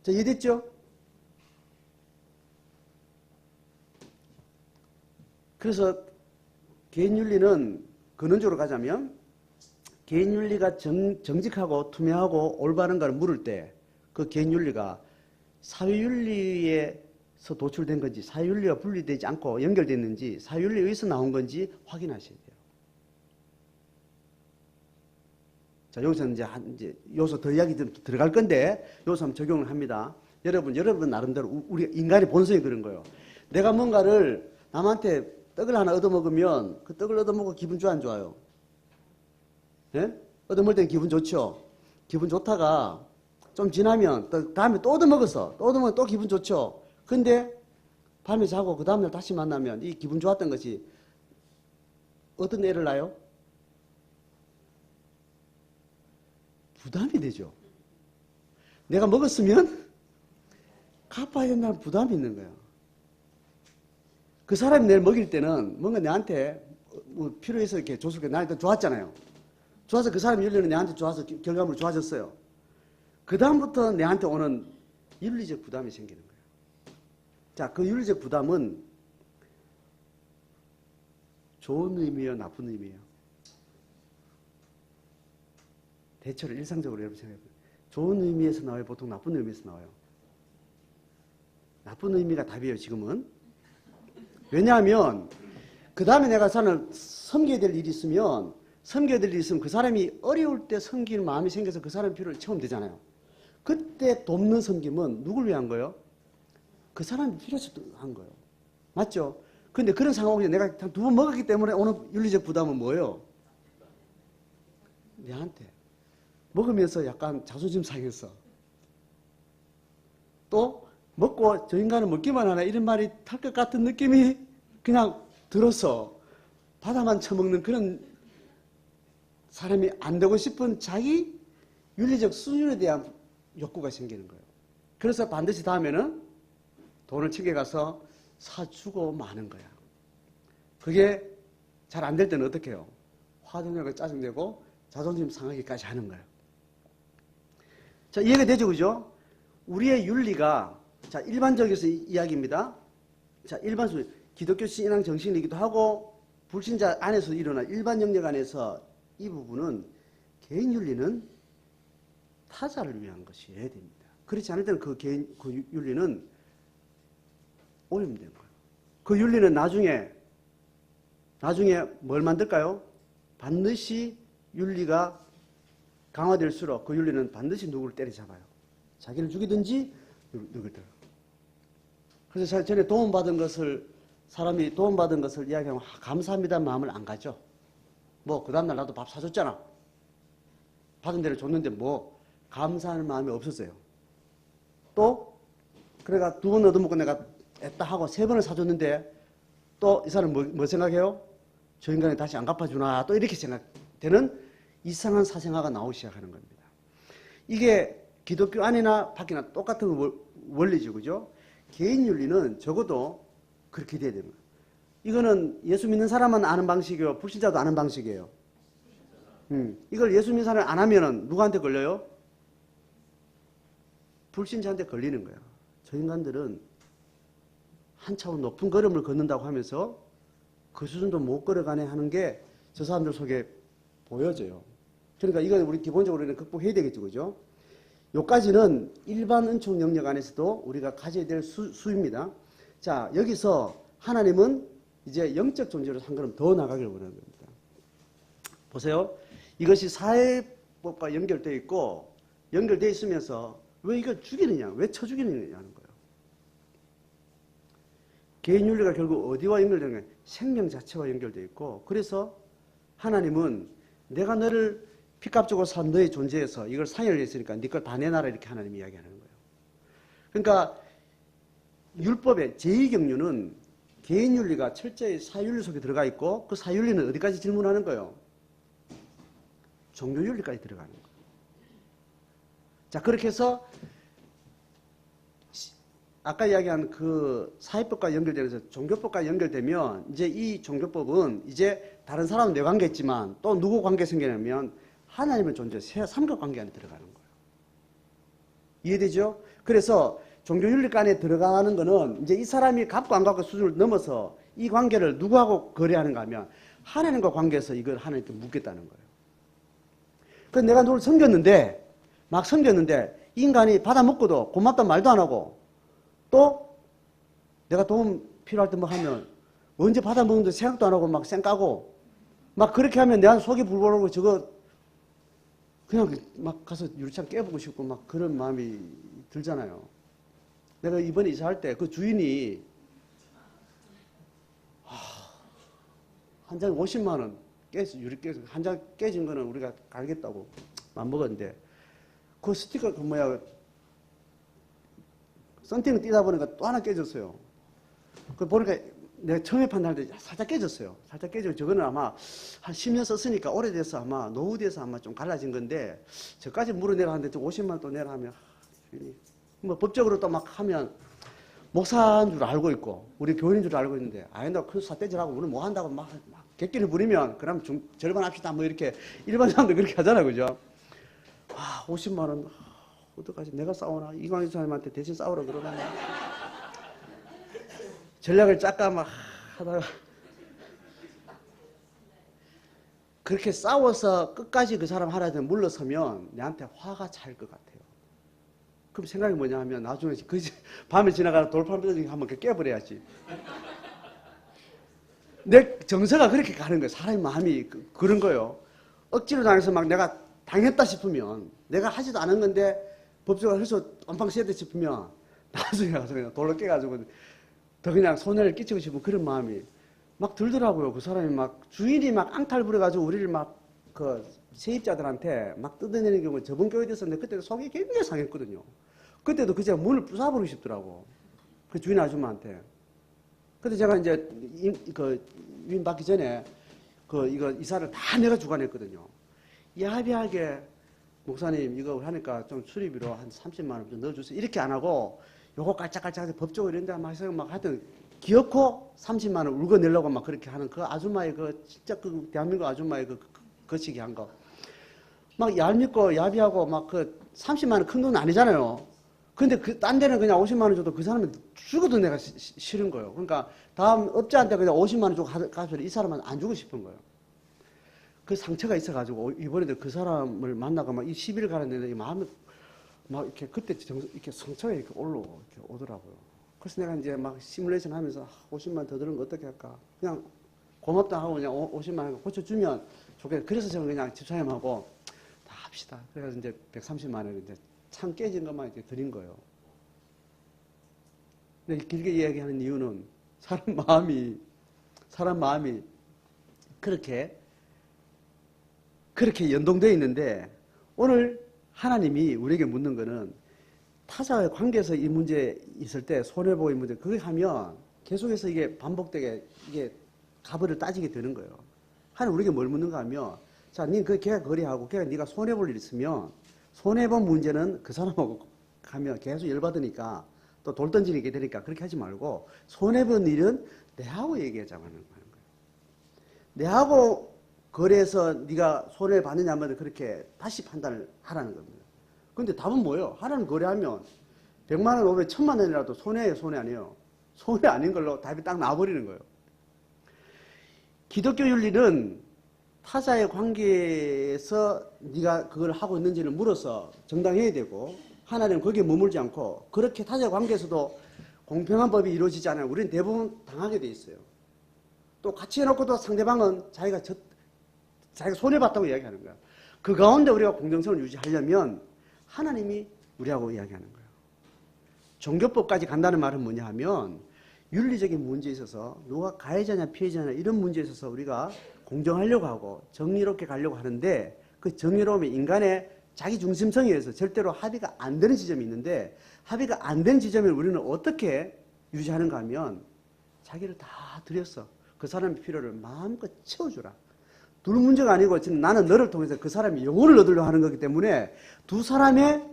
자, 이해됐죠? 그래서 개인윤리는 근원적으로 가자면 개인윤리가 정직하고 투명하고 올바른 걸 물을 때 그 개인윤리가 사회윤리에서 도출된 건지 사회윤리와 분리되지 않고 연결됐는지 사회윤리에 의해서 나온 건지 확인하셔야 돼요. 자, 여기서 이제 요소 더 이야기 들어갈 건데 요소 한번 적용을 합니다. 여러분 나름대로 우리 인간의 본성이 그런 거예요. 내가 뭔가를 남한테 떡을 하나 얻어먹으면 그 떡을 얻어먹고 기분 좋아 안 좋아요? 예? 얻어먹을 때는 기분 좋죠. 기분 좋다가 좀 지나면 또 다음에 또 얻어먹었어. 또 얻어먹으면 또 기분 좋죠. 근데 밤에 자고 그 다음날 다시 만나면 이 기분 좋았던 것이 어떤 애를 낳아요? 부담이 되죠. 내가 먹었으면 갚아야 된다는 부담이 있는 거예요. 그 사람이 내를 먹일 때는 뭔가 내한테 뭐 필요해서 이렇게 줬을 때 나한테 좋았잖아요. 좋아서 그 사람 윤리는 내한테 좋아서 결과물로 좋아졌어요. 그 다음부터 내한테 오는 윤리적 부담이 생기는 거예요. 자, 그 윤리적 부담은 좋은 의미예요, 나쁜 의미예요? 대체로 일상적으로 여러분 생각해보세요. 좋은 의미에서 나와요, 보통 나쁜 의미에서 나와요? 나쁜 의미가 답이에요, 지금은. 왜냐하면 그 다음에 내가 사람을 섬겨야 될 일이 있으면 그 사람이 어려울 때 섬기는 마음이 생겨서 그 사람 필요를 채우면 되잖아요. 그때 돕는 섬김은 누굴 위한 거예요? 그 사람이 필요해서 한 거예요. 맞죠? 근데 그런 상황에서 내가 두 번 먹었기 때문에 오는 윤리적 부담은 뭐예요? 내한테. 먹으면서 약간 자존심 상했어. 또 먹고 저 인간은 먹기만 하나 이런 말이 탈 것 같은 느낌이 그냥 들어서 바다만 처먹는 그런 사람이 안 되고 싶은 자기 윤리적 수준에 대한 욕구가 생기는 거예요. 그래서 반드시 다음에는 돈을 챙겨가서 사주고 마는 거야. 그게 잘 안 될 때는 어떻게 해요? 화도 내고 짜증내고 자존심 상하기까지 하는 거예요. 자, 이해가 되죠? 그죠? 우리의 윤리가, 자, 일반적에서 이야기입니다. 자, 일반적으로 기독교 신앙 정신이기도 하고, 불신자 안에서 일어난 일반 영역 안에서 이 부분은 개인 윤리는 타자를 위한 것이어야 됩니다. 그렇지 않을 때는 그 윤리는 오염된 거예요. 그 윤리는 나중에 뭘 만들까요? 반드시 윤리가 강화될수록 그 윤리는 반드시 누구를 때려잡아요. 자기를 죽이든지 누구를 때려. 그래서 전에 사람이 도움받은 것을 이야기하면 감사합니다 마음을 안 가죠. 뭐 그 다음날 나도 밥 사줬잖아. 받은 대로 줬는데 뭐 감사하는 마음이 없었어요. 또 그래가 두 번 얻어먹고 내가 했다 하고 세 번을 사줬는데 또 이 사람 뭐 생각해요? 저 인간이 다시 안 갚아주나 또 이렇게 생각되는 이상한 사생아가 나오기 시작하는 겁니다. 이게 기독교 안이나 밖이나 똑같은 원리죠. 그죠? 개인 윤리는 적어도 그렇게 돼야 됩니다. 이거는 예수 믿는 사람만 아는 방식이요. 불신자도 아는 방식이에요. 이걸 예수 믿는 사람이 안 하면은 누구한테 걸려요? 불신자한테 걸리는 거예요. 저 인간들은 한 차원 높은 걸음을 걷는다고 하면서 그 수준도 못 걸어가네 하는 게 저 사람들 속에 보여져요. 그러니까 이건 우리 기본적으로는 극복해야 되겠죠. 그죠? 요까지는 일반 은총 영역 안에서도 우리가 가져야 될 수입니다. 자, 여기서 하나님은 이제 영적 존재로 한 걸음 더 나가기를 원하는 겁니다. 보세요. 이것이 사회법과 연결되어 있고 연결되어 있으면서 왜 이걸 죽이느냐, 왜 쳐 죽이느냐 하는 거예요. 개인 윤리가 결국 어디와 연결되는 거예요? 생명 자체와 연결되어 있고, 그래서 하나님은 내가 너를 피값 주고 산 너의 존재에서 이걸 상여를 했으니까 네 걸 다 내놔라 이렇게 하나님이 이야기하는 거예요. 그러니까 율법의 제2경륜은 개인 윤리가 철저히 사윤리 속에 들어가 있고 그 사윤리는 어디까지 질문하는 거예요? 종교 윤리까지 들어가는 거예요. 자, 그렇게 해서 아까 이야기한 그 사회법과 연결되면서 종교법과 연결되면 이제 이 종교법은 이제 다른 사람은 내 관계했지만 또 누구 관계 생기냐면 하나님의 존재, 삼각 관계 안에 들어가는 거예요. 이해되죠? 그래서 종교윤리관에 들어가는 거는 이제 이 사람이 갖고 안 갖고 수준을 넘어서 이 관계를 누구하고 거래하는가 하면 하나님과 관계에서 이걸 하나님께 묻겠다는 거예요. 그래서 내가 누굴 섬겼는데 막 섬겼는데 인간이 받아먹고도 고맙단 말도 안 하고 또 내가 도움 필요할 때 뭐 하면 언제 받아먹는데 생각도 안 하고 막 쌩까고 막 그렇게 하면 내가 속이 불불 오르고 저거 그냥 막 가서 유리창 깨보고 싶고 막 그런 마음이 들잖아요. 내가 이번에 이사할 때 그 주인이 한 장에 50만 원 깨서 유리 깨서 한 장 깨진 거는 우리가 갈겠다고 맘먹었는데 그 스티커 그 뭐야 썬팅을 띄다 보니까 또 하나 깨졌어요. 그 보니까 내가 처음에 판단할 때 살짝 깨졌어요. 살짝 깨지고 저거는 아마 한 10년 썼으니까 오래돼서 아마 노후돼서 아마 좀 갈라진 건데 저까지 물어내라 하는데 저 50만 원 또 내라 하면 뭐 법적으로 또 막 하면 목사인 줄 알고 있고 우리 교인인 줄 알고 있는데 아니다 큰 사태질하고 우리 뭐 한다고 막 객기를 부리면 그럼 좀 절반 합시다 뭐 이렇게 일반 사람들 그렇게 하잖아 그죠? 50만 원 어떡하지 내가 싸우나 이광희 사람한테 대신 싸우라 그러나 전략을 짤까 막 하다가 그렇게 싸워서 끝까지 그 사람 하라는데 물러서면 내한테 화가 찰 것 같아요. 그럼 생각이 뭐냐 하면 나중에 그 밤에 지나가는 돌판 부서지게 한번 깨버려야지. 내 정서가 그렇게 가는 거예요. 사람의 마음이 그런 거예요. 억지로 당해서 막 내가 당했다 싶으면 내가 하지도 않은 건데 법적으로 해서 엄청 세다 싶으면 나중에 가서 그냥 돌로 깨가지고 더 그냥 손해를 끼치고 싶은 그런 마음이 막 들더라고요. 그 사람이 막 주인이 막 앙탈 부려가지고 우리를 막 그 세입자들한테 막 뜯어내는 경우 저번 교회에 있었는데 그때 속이 굉장히 상했거든요. 그때도 그 제가 문을 부숴버리고 싶더라고. 그 주인 아줌마한테. 근데 제가 이제 위임 받기 전에 이거 이사를 다 내가 주관했거든요. 야비하게 목사님 이거 하니까 좀 수리비로 한 30만 원 좀 넣어주세요. 이렇게 안 하고 요거 깔짝깔짝 법적으로 이런데 막 하여튼 기어코 30만 원 울고 내려고 막 그렇게 하는 그 아줌마의 진짜 그 대한민국 아줌마의 거시기 한 거. 막 얄밉고 야비하고 막 30만 원 큰 돈은 아니잖아요. 근데 딴 데는 그냥 50만 원 줘도 그 사람은 죽어도 내가 싫은 거예요. 그러니까 다음 업자한테 그냥 50만 원 주고 가서 이 사람은 안 주고 싶은 거예요. 그 상처가 있어가지고 이번에도 그 사람을 만나고 막 이 시비를 가는데 마음이 막 이렇게 그때 이렇게 상처가 이렇게 이렇게 오더라고요. 그래서 내가 이제 막 시뮬레이션 하면서 50만 원 더 들은 거 어떻게 할까? 그냥 고맙다 하고 그냥 50만 원 고쳐주면 좋겠다. 그래서 저는 그냥 집사님하고 다 합시다. 그래서 이제 130만 원 이제 창 깨진 것만 이렇게 드린 거예요. 근데 길게 이야기하는 이유는 사람 마음이 그렇게 연동되어 있는데 오늘 하나님이 우리에게 묻는 거는 타자와의 관계에서 이 문제 있을 때 손해보고 이 문제 그게 하면 계속해서 이게 반복되게 이게 값을 따지게 되는 거예요. 하나님 우리에게 뭘 묻는가 하면 자, 걔가 거래하고 걔가 네가 손해볼 일 있으면 손해본 문제는 그 사람하고 가면 계속 열받으니까 또 돌 던지게 되니까 그렇게 하지 말고 손해본 일은 내하고 얘기하자고 하는 거예요. 내하고 거래해서 네가 손해를 받느냐 하면 그렇게 다시 판단을 하라는 겁니다. 근데 답은 뭐예요? 하나님 거래하면 100만 원, 500, 1000만 원이라도 손해예요, 손해 아니에요? 손해 아닌 걸로 답이 딱 나와버리는 거예요. 기독교 윤리는 타자의 관계에서 네가 그걸 하고 있는지를 물어서 정당해야 되고 하나님은 거기에 머물지 않고 그렇게 타자의 관계에서도 공평한 법이 이루어지지 않아요. 우리는 대부분 당하게 돼 있어요. 또 같이 해놓고도 상대방은 자기가 손해봤다고 이야기하는 거야. 그 가운데 우리가 공정성을 유지하려면 하나님이 우리하고 이야기하는 거예요. 종교법까지 간다는 말은 뭐냐 하면 윤리적인 문제에 있어서 누가 가해자냐 피해자냐 이런 문제에 있어서 우리가 공정하려고 하고 정의롭게 가려고 하는데 그 정의로움이 인간의 자기 중심성에 의해서 절대로 합의가 안 되는 지점이 있는데 합의가 안 된 지점을 우리는 어떻게 유지하는가 하면 자기를 다 들여서 그 사람의 필요를 마음껏 채워주라. 둘 문제가 아니고 지금 나는 너를 통해서 그 사람이 영혼을 얻으려고 하는 거기 때문에 두 사람의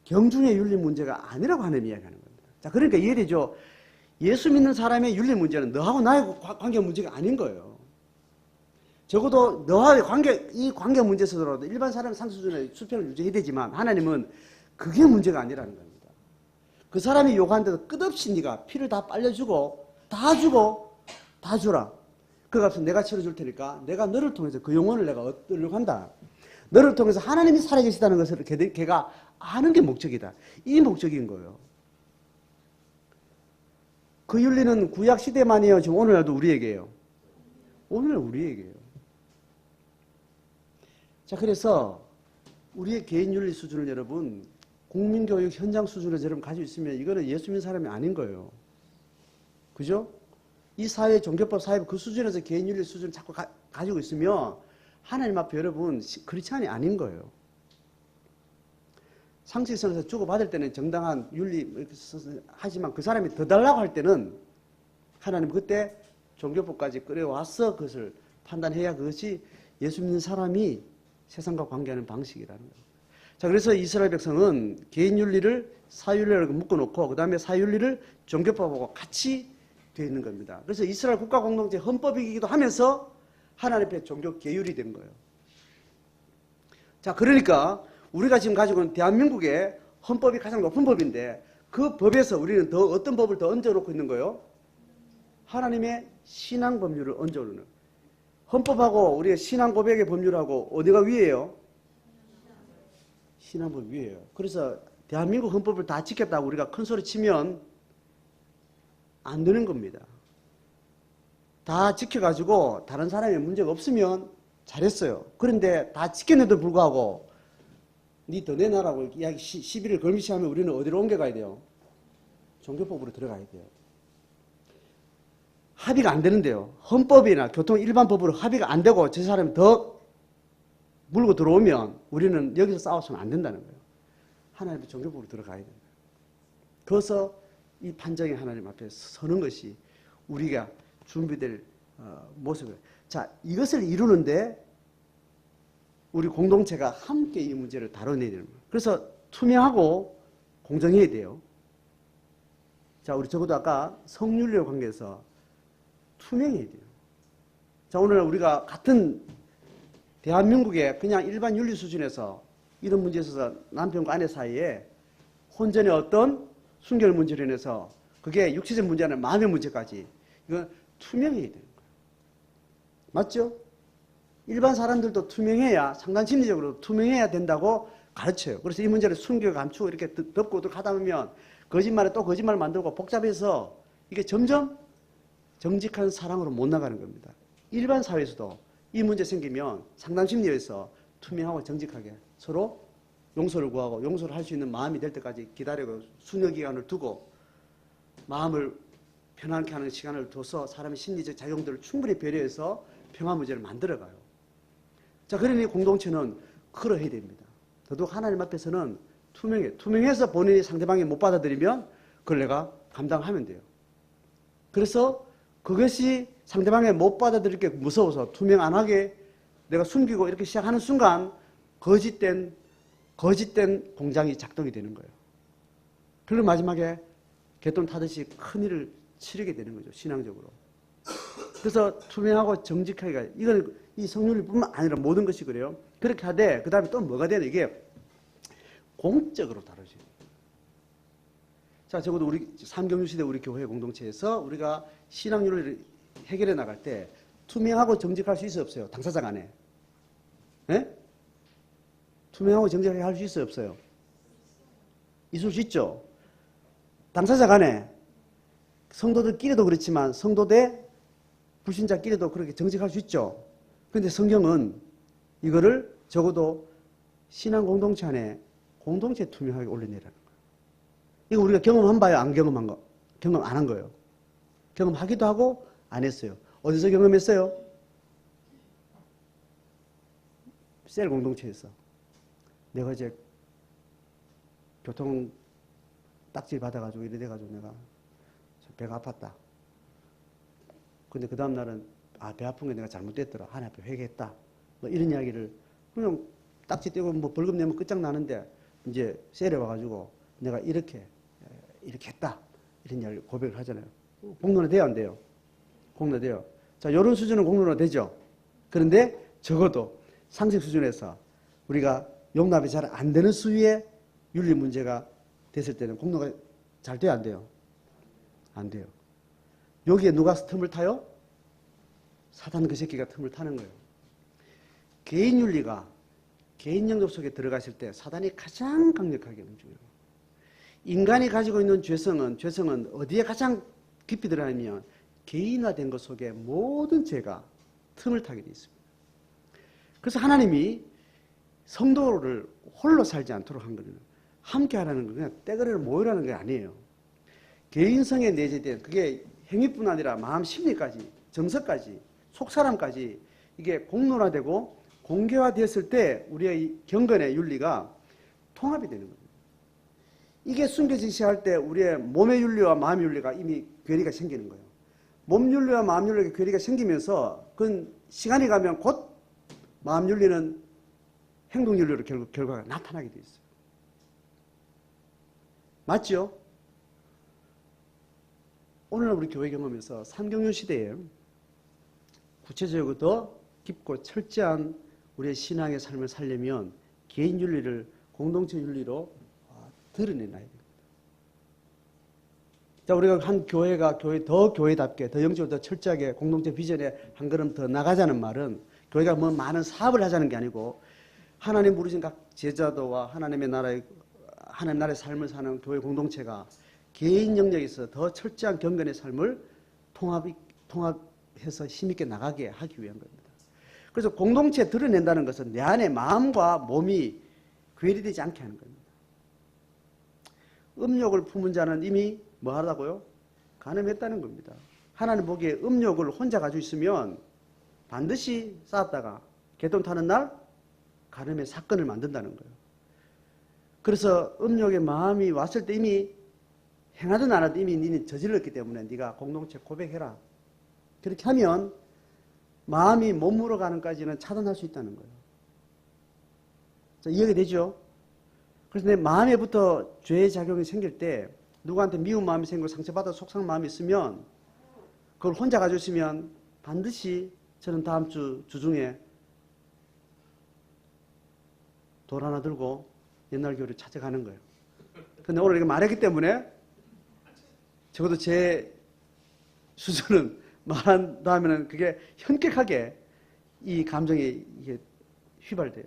경중의 윤리 문제가 아니라고 하는 이야기하는 겁니다. 자, 그러니까 이해되죠? 예수 믿는 사람의 윤리 문제는 너하고 나의 관계 문제가 아닌 거예요. 적어도 너와의 이 관계 문제에서도 일반 사람의 상수 수준의 수평을 유지해야 되지만 하나님은 그게 문제가 아니라는 겁니다. 그 사람이 요구하는데도 끝없이 네가 피를 다 빨려주고 다 주고 다 주라. 그 값은 내가 치러줄 테니까 내가 너를 통해서 그 영혼을 내가 얻으려고 한다. 너를 통해서 하나님이 살아계시다는 것을 걔가 아는 게 목적이다. 이 목적인 거예요. 그 윤리는 구약 시대만이에요. 지금 오늘날도 우리에게요. 오늘날 우리에게요. 자, 그래서 우리의 개인 윤리 수준을 여러분 국민교육 현장 수준에서 여러분 가지고 있으면 이거는 예수 믿는 사람이 아닌 거예요. 그죠? 이 사회, 종교법, 사회법 그 수준에서 개인 윤리 수준을 자꾸 가지고 있으면 하나님 앞에 여러분 크리스찬이 아닌 거예요. 상식선에서 주고받을 때는 정당한 윤리 하지만 그 사람이 더 달라고 할 때는 하나님 그때 종교법까지 끌어와서 그것을 판단해야 그것이 예수 믿는 사람이 세상과 관계하는 방식이라는 거예요. 자, 그래서 이스라엘 백성은 개인 윤리를 사윤리라고 묶어놓고 그 다음에 사윤리를 종교법하고 같이 되어 있는 겁니다. 그래서 이스라엘 국가 공동체 헌법이기도 하면서 하나님 앞에 종교 계율이 된 거예요. 자, 그러니까 우리가 지금 가지고 있는 대한민국의 헌법이 가장 높은 법인데 그 법에서 우리는 더 어떤 법을 더 얹어놓고 있는 거예요? 하나님의 신앙 법률을 얹어놓는 거예요. 헌법하고 우리의 신앙 고백의 법률하고 어디가 위에요? 신앙법 위에요. 그래서 대한민국 헌법을 다 지켰다고 우리가 큰 소리 치면 안 되는 겁니다. 다 지켜가지고 다른 사람이 문제가 없으면 잘했어요. 그런데 다 지켰는데도 불구하고 니 더 내놔라고 이야기 시비를 걸미시하면 우리는 어디로 옮겨가야 돼요? 종교법으로 들어가야 돼요. 합의가 안 되는데요. 헌법이나 교통 일반법으로 합의가 안 되고 저 사람이 더 물고 들어오면 우리는 여기서 싸워서는 안 된다는 거예요. 하나님의 종교법으로 들어가야 된다. 그래서 이 판정의 하나님 앞에 서는 것이 우리가 준비될 모습이에요. 자, 이것을 이루는데 우리 공동체가 함께 이 문제를 다뤄내야 되는 거예요. 그래서 투명하고 공정해야 돼요. 자, 우리 적어도 아까 성윤리와 관계에서 투명해야 돼요. 자, 오늘 우리가 같은 대한민국의 그냥 일반 윤리 수준에서 이런 문제에 있어서 남편과 아내 사이에 혼전의 어떤 순결 문제로 인해서 그게 육체적 문제 아니라 마음의 문제까지 이건 투명해야 되는 거예요. 맞죠? 일반 사람들도 투명해야 상당 심리적으로 투명해야 된다고 가르쳐요. 그래서 이 문제를 숨겨 감추고 이렇게 덮고 하다 보면 거짓말에 또 거짓말을 만들고 복잡해서 이게 점점 정직한 사랑으로 못 나가는 겁니다. 일반 사회에서도 이 문제 생기면 상당 심리에서 투명하고 정직하게 서로 용서를 구하고 용서를 할 수 있는 마음이 될 때까지 기다리고 수녀 기간을 두고 마음을 편안케 하는 시간을 둬서 사람의 심리적 작용들을 충분히 배려해서 평화 문제를 만들어가요. 자, 그러니 공동체는 그러해야 됩니다. 더더욱 하나님 앞에서는 투명해. 투명해서 본인이 상대방이 못 받아들이면 그걸 내가 감당하면 돼요. 그래서 그것이 상대방이 못 받아들일 게 무서워서 투명 안 하게 내가 숨기고 이렇게 시작하는 순간 거짓된 공장이 작동이 되는 거예요. 그리고 마지막에 개똥 타듯이 큰일을 치르게 되는 거죠. 신앙적으로. 그래서 투명하고 정직하기가 이건 이 성률뿐만 아니라 모든 것이 그래요. 그렇게 하되 그 다음에 또 뭐가 되나 이게 공적으로 다뤄져요. 자, 적어도 우리 삼경유 시대 우리 교회 공동체에서 우리가 신앙률을 해결해 나갈 때 투명하고 정직할 수 있어요, 없어요? 당사자 간에. 네? 투명하고 정직하게 할 수 있어요, 없어요? 있을 수 있죠. 당사자 간에 성도들끼리도 그렇지만 성도 대 불신자끼리도 그렇게 정직할 수 있죠. 그런데 성경은 이거를 적어도 신앙 공동체 안에 공동체 투명하게 올려내라는 거예요. 이거 우리가 경험한 바요, 안 경험한 거? 경험 안 한 거예요. 경험하기도 하고 안 했어요. 어디서 경험했어요? 셀 공동체에서. 내가 이제 교통 딱지 받아가지고 이래 돼가지고 내가 배가 아팠다. 근데 그 다음 날은 배 아픈 게 내가 잘못됐더라. 하나님 앞에 회개했다. 뭐 이런 이야기를 그냥 딱지 떼고 뭐 벌금 내면 끝장나는데 이제 셀에 와가지고 내가 이렇게 했다. 이런 이야기를 고백을 하잖아요. 공론화 돼요, 안 돼요? 공론화 돼요. 자, 이런 수준은 공론화 되죠. 그런데 적어도 상식 수준에서 우리가 용납이 잘 안 되는 수위의 윤리 문제가 됐을 때는 공론화가 잘 돼요, 안 돼요? 안 돼요. 여기에 누가 틈을 타요? 사단 그 새끼가 틈을 타는 거예요. 개인 윤리가 개인 영역 속에 들어갔을 때 사단이 가장 강력하게 움직여요. 인간이 가지고 있는 죄성은 어디에 가장 깊이 들어가냐면 개인화된 것 속에 모든 죄가 틈을 타게 되어 있습니다. 그래서 하나님이 성도를 홀로 살지 않도록 한 거는 함께 하라는 건 그냥 떼거리를 모으라는 게 아니에요. 개인성에 내재된 그게 행위뿐 아니라 마음 심리까지, 정서까지, 속사람까지 이게 공론화되고 공개화되었을 때 우리의 경건의 윤리가 통합이 되는 겁니다. 이게 숨겨지기 시작할 때 우리의 몸의 윤리와 마음의 윤리가 이미 괴리가 생기는 거예요. 몸 윤리와 마음 윤리가 괴리가 생기면서 그건 시간이 가면 곧 마음 윤리는 행동 윤리로 결과가 나타나게 돼 있어요. 맞죠? 오늘 우리 교회 경험에서 삼경륜 시대에 구체적으로 더 깊고 철저한 우리의 신앙의 삶을 살려면 개인 윤리를 공동체 윤리로 드러내놔야 됩니다. 자, 우리가 한 교회가 더 교회답게 더 영적으로 더 철저하게 공동체 비전에 한 걸음 더 나가자는 말은 교회가 뭐 많은 사업을 하자는 게 아니고 하나님 부르신 각 제자도와 하나님 나라의 삶을 사는 교회 공동체가 개인 영역에서 더 철저한 경건의 삶을 통합해서 힘있게 나가게 하기 위한 겁니다. 그래서 공동체 드러낸다는 것은 내 안에 마음과 몸이 괴리되지 않게 하는 겁니다. 음욕을 품은 자는 이미 뭐 하라고요? 간음했다는 겁니다. 하나님 보기에 음욕을 혼자 가지고 있으면 반드시 쌓았다가 개돈 타는 날 간음의 사건을 만든다는 거예요. 그래서 음욕의 마음이 왔을 때 이미 행하든 안 하든 이미 니는 저질렀기 때문에 네가 공동체 고백해라. 그렇게 하면 마음이 몸으로 가는까지는 차단할 수 있다는 거예요. 자, 이해가 되죠? 그래서 내 마음에부터 죄의 작용이 생길 때 누구한테 미운 마음이 생기고 상처받아 속상한 마음이 있으면 그걸 혼자 가지고 있으면 반드시 저는 다음 주중에 돌 하나 들고 옛날 교회를 찾아가는 거예요. 근데 오늘 이렇게 말했기 때문에 적어도 제 수준은 말한 다음에는 그게 현격하게 이 감정이 이게 휘발돼요.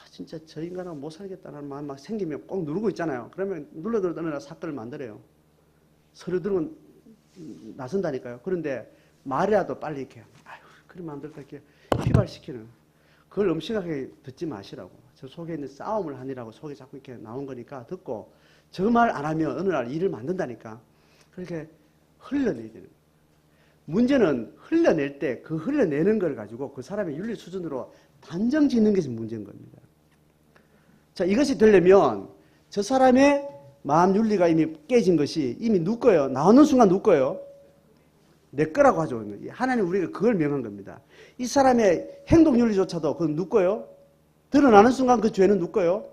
진짜 저 인간하고 못 살겠다는 마음 막 생기면 꼭 누르고 있잖아요. 그러면 눌러들어 어느 날 사건을 만들어요. 서류 들고 나선다니까요. 그런데 말이라도 빨리 이렇게 아유 그런 마음들 이렇게 휘발시키는 그걸 엄청나게 듣지 마시라고. 저 속에 있는 싸움을 하느라고 속에 자꾸 이렇게 나온 거니까 듣고 저 말 안 하면 어느 날 일을 만든다니까. 그렇게 흘려내야 되는 거예요. 문제는 흘려낼 때 그 흘려내는 걸 가지고 그 사람의 윤리 수준으로 단정 짓는 것이 문제인 겁니다. 자, 이것이 되려면 저 사람의 마음 윤리가 이미 깨진 것이 이미 누구 거예요? 나오는 순간 누구 거예요? 내 거라고 하죠. 하나님 우리가 그걸 명한 겁니다. 이 사람의 행동 윤리조차도 그건 누구 거예요? 드러나는 순간 그 죄는 누구 거예요?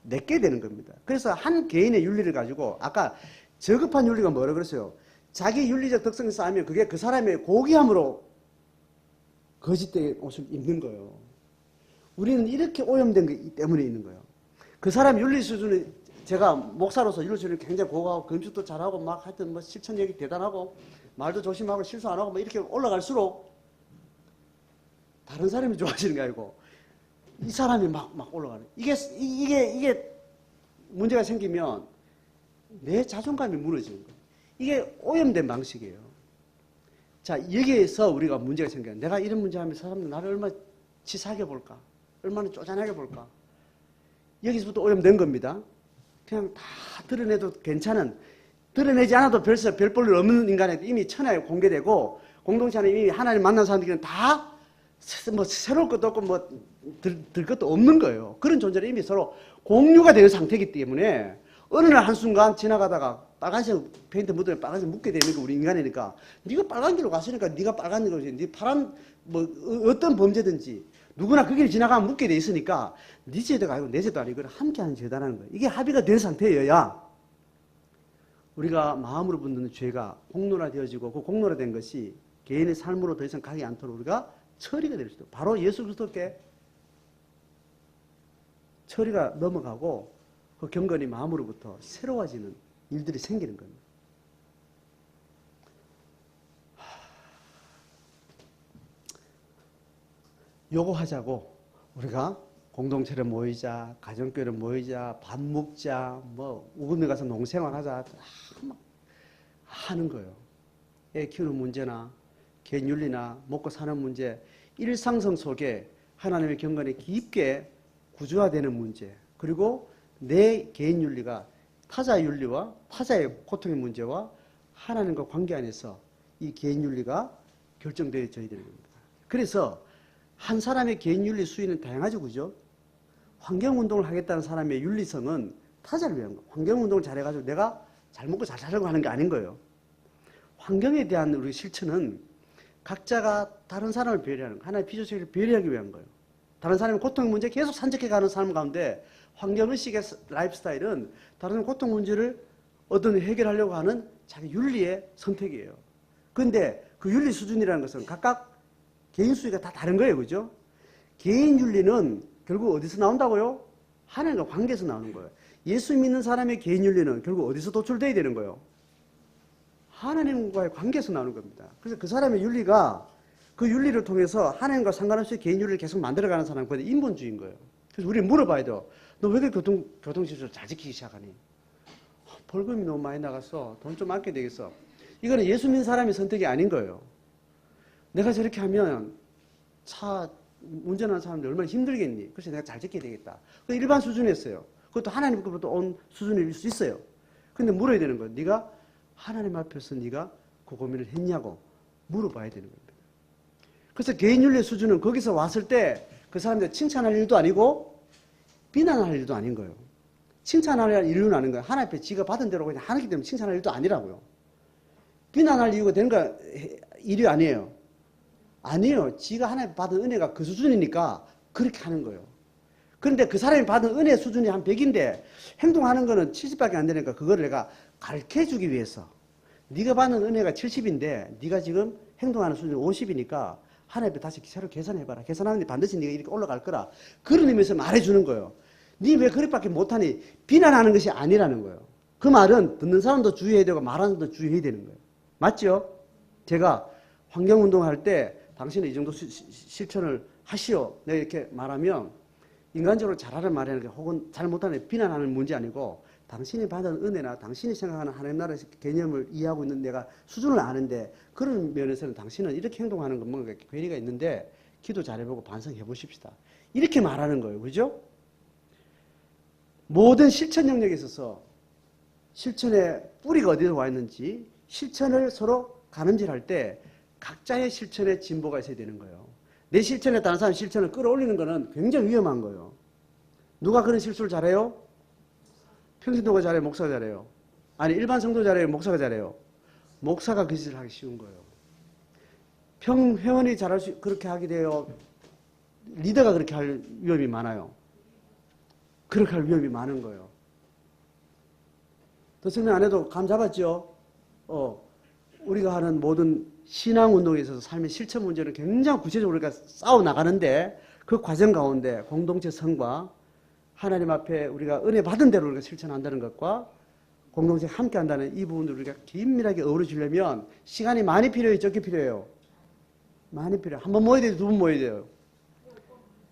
내게 되는 겁니다. 그래서 한 개인의 윤리를 가지고 아까 저급한 윤리가 뭐라 그랬어요? 자기 윤리적 특성이 쌓이면 그게 그 사람의 고귀함으로 거짓된 옷을 입는 거예요. 우리는 이렇게 오염된 것 때문에 있는 거예요. 그 사람 윤리 수준이 제가 목사로서 윤리 수준이 굉장히 고가고 건축도 잘하고 막 하여튼 뭐 실천력이 대단하고 말도 조심하고 실수 안 하고 뭐 이렇게 올라갈수록 다른 사람이 좋아지는 게 아니고 이 사람이 막 올라가는. 이게 문제가 생기면 내 자존감이 무너지는 거예요. 이게 오염된 방식이에요. 자, 여기에서 우리가 문제가 생겨요. 내가 이런 문제 하면 사람들 나를 얼마나 치사하게 볼까? 얼마나 쪼잔하게 볼까? 여기서부터 오염된 겁니다. 그냥 다 드러내도 괜찮은, 드러내지 않아도 별 볼 일 없는 인간한테 이미 천하에 공개되고 공동체 안에 이미 하나님 만난 사람들은 다 뭐 새로울 것도 없고 뭐 들 것도 없는 거예요. 그런 존재를 이미 서로 공유가 되는 상태이기 때문에 어느 날 한순간 지나가다가 빨간색 페인트 묻으면 빨간색 묻게 되는 게 우리 인간이니까 네가 빨간 길로 갔으니까 네가 빨간 길로 네 파란 뭐 어떤 범죄든지 누구나 그 길 지나가면 묻게 돼 있으니까 네 죄도 아니고 내 죄도 아니고 함께하는 죄다라는 거예요. 이게 합의가 된 상태여야 우리가 마음으로 붙는 죄가 공론화되어지고 그 공론화된 것이 개인의 삶으로 더 이상 가지 않도록 우리가 처리가 될 수도. 바로 예수 그리스도께 철이가 넘어가고 그 경건이 마음으로부터 새로워지는 일들이 생기는 겁니다. 요거 하자고 우리가 공동체를 모이자, 가정교회를 모이자, 밥 먹자, 뭐 우금에 가서 농생활하자 하는 거예요. 애 키우는 문제나 개인 윤리나 먹고 사는 문제, 일상성 속에 하나님의 경건이 깊게 구조화되는 문제, 그리고 내 개인 윤리가 타자 윤리와 타자의 고통의 문제와 하나님과 관계 안에서 이 개인 윤리가 결정되어져야 되는 겁니다. 그래서 한 사람의 개인 윤리 수위는 다양하죠, 그죠? 환경운동을 하겠다는 사람의 윤리성은 타자를 위한 거예요. 환경운동을 잘해가지고 내가 잘 먹고 잘 살려고 하는 게 아닌 거예요. 환경에 대한 우리 실천은 각자가 다른 사람을 배려하는 거, 하나의 피조세계를 배려하기 위한 거예요. 다른 사람의 고통 문제 계속 산적해가는 사람 가운데 환경의식의 라이프 스타일은 다른 사람의 고통 문제를 어떤 해결하려고 하는 자기 윤리의 선택이에요. 그런데 그 윤리 수준이라는 것은 각각 개인 수위가 다 다른 거예요. 그죠? 개인 윤리는 결국 어디서 나온다고요? 하나님과 관계에서 나오는 거예요. 예수 믿는 사람의 개인 윤리는 결국 어디서 도출돼야 되는 거예요? 하나님과의 관계에서 나오는 겁니다. 그래서 그 사람의 윤리가 그 윤리를 통해서 하나님과 상관없이 개인 윤리를 계속 만들어가는 사람은 그게 인본주의인 거예요. 그래서 우리는 물어봐야 돼요. 너 왜 이렇게 교통질서를 잘 지키기 시작하니? 벌금이 너무 많이 나가서 돈 좀 아껴야 되겠어. 이거는 예수 믿는 사람의 선택이 아닌 거예요. 내가 저렇게 하면 차 운전하는 사람들 얼마나 힘들겠니? 그래서 내가 잘 지켜야 되겠다. 그 일반 수준이었어요. 그것도 하나님으로부터 온 수준일 수 있어요. 근데 물어야 되는 거예요. 네가 하나님 앞에서 네가 그 고민을 했냐고 물어봐야 되는 겁니다. 그래서 개인윤리의 수준은 거기서 왔을 때 그 사람들 칭찬할 일도 아니고 비난할 일도 아닌 거예요. 칭찬할 일은 아닌 거예요. 하나님 앞에 지가 받은 대로 그냥 하기 때문에 칭찬할 일도 아니라고요. 비난할 이유가 되는가 일이 아니에요. 아니에요. 지가 하나님 받은 은혜가 그 수준이니까 그렇게 하는 거예요. 그런데 그 사람이 받은 은혜 수준이 한 100인데 행동하는 거는 70밖에 안 되니까 그거를 내가 가르쳐주기 위해서 네가 받는 은혜가 70인데 네가 지금 행동하는 수준이 50이니까 하나님 앞에 다시 새로 계산해봐라. 계산하는데 반드시 네가 이렇게 올라갈 거라. 그런 의미에서 말해주는 거예요. 네 왜 그렇게밖에 못하니? 비난하는 것이 아니라는 거예요. 그 말은 듣는 사람도 주의해야 되고 말하는 사람도 주의해야 되는 거예요. 맞죠? 제가 환경운동할 때 당신은 이 정도 실천을 하시오. 내가 이렇게 말하면 인간적으로 잘하는 말이 아니라 혹은 잘 못하는 비난하는 문제 아니고 당신이 받은 은혜나 당신이 생각하는 하나님 나라의 개념을 이해하고 있는 내가 수준을 아는데 그런 면에서는 당신은 이렇게 행동하는 건 뭔가 괴리가 있는데 기도 잘해보고 반성해 보십시다. 이렇게 말하는 거예요. 그죠? 모든 실천 영역에 있어서 실천의 뿌리가 어디서 와 있는지 실천을 서로 가늠질할 때 각자의 실천에 진보가 있어야 되는 거예요. 내 실천에 다른 사람 실천을 끌어올리는 거는 굉장히 위험한 거예요. 누가 그런 실수를 잘해요? 평신도가 잘해요? 목사가 잘해요? 아니 일반 성도 잘해요? 목사가 잘해요? 목사가 그 짓을 하기 쉬운 거예요. 회원이 잘할 수 그렇게 하게 돼요? 리더가 그렇게 할 위험이 많아요. 그렇게 할 위험이 많은 거예요. 더 설명 안 해도 감 잡았죠? 우리가 하는 모든 신앙운동에 있어서 삶의 실천 문제는 굉장히 구체적으로 우리가 싸워나가는데 그 과정 가운데 공동체 성과 하나님 앞에 우리가 은혜 받은 대로 우리가 실천한다는 것과 공동체가 함께 한다는 이 부분을 우리가 긴밀하게 어우러지려면 시간이 많이 필요해요? 적게 필요해요? 많이 필요해요. 한 번 모여야 돼요? 두 번 모여야 돼요?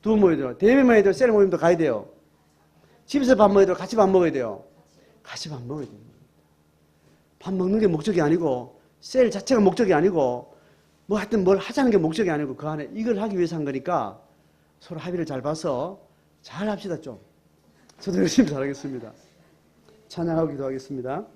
두 번 모여야 돼요? 대회 모여야 돼요? 셀 모임도 가야 돼요? 집에서 밥 먹어야 돼요? 같이 밥 먹어야 돼요? 같이 밥 먹어야 돼요. 밥 먹는 게 목적이 아니고 셀 자체가 목적이 아니고 뭐 하여튼 뭘 하자는 게 목적이 아니고 그 안에 이걸 하기 위해서 한 거니까 서로 합의를 잘 봐서 잘 합시다 좀. 저도 열심히 잘하겠습니다. 찬양하고 기도하겠습니다.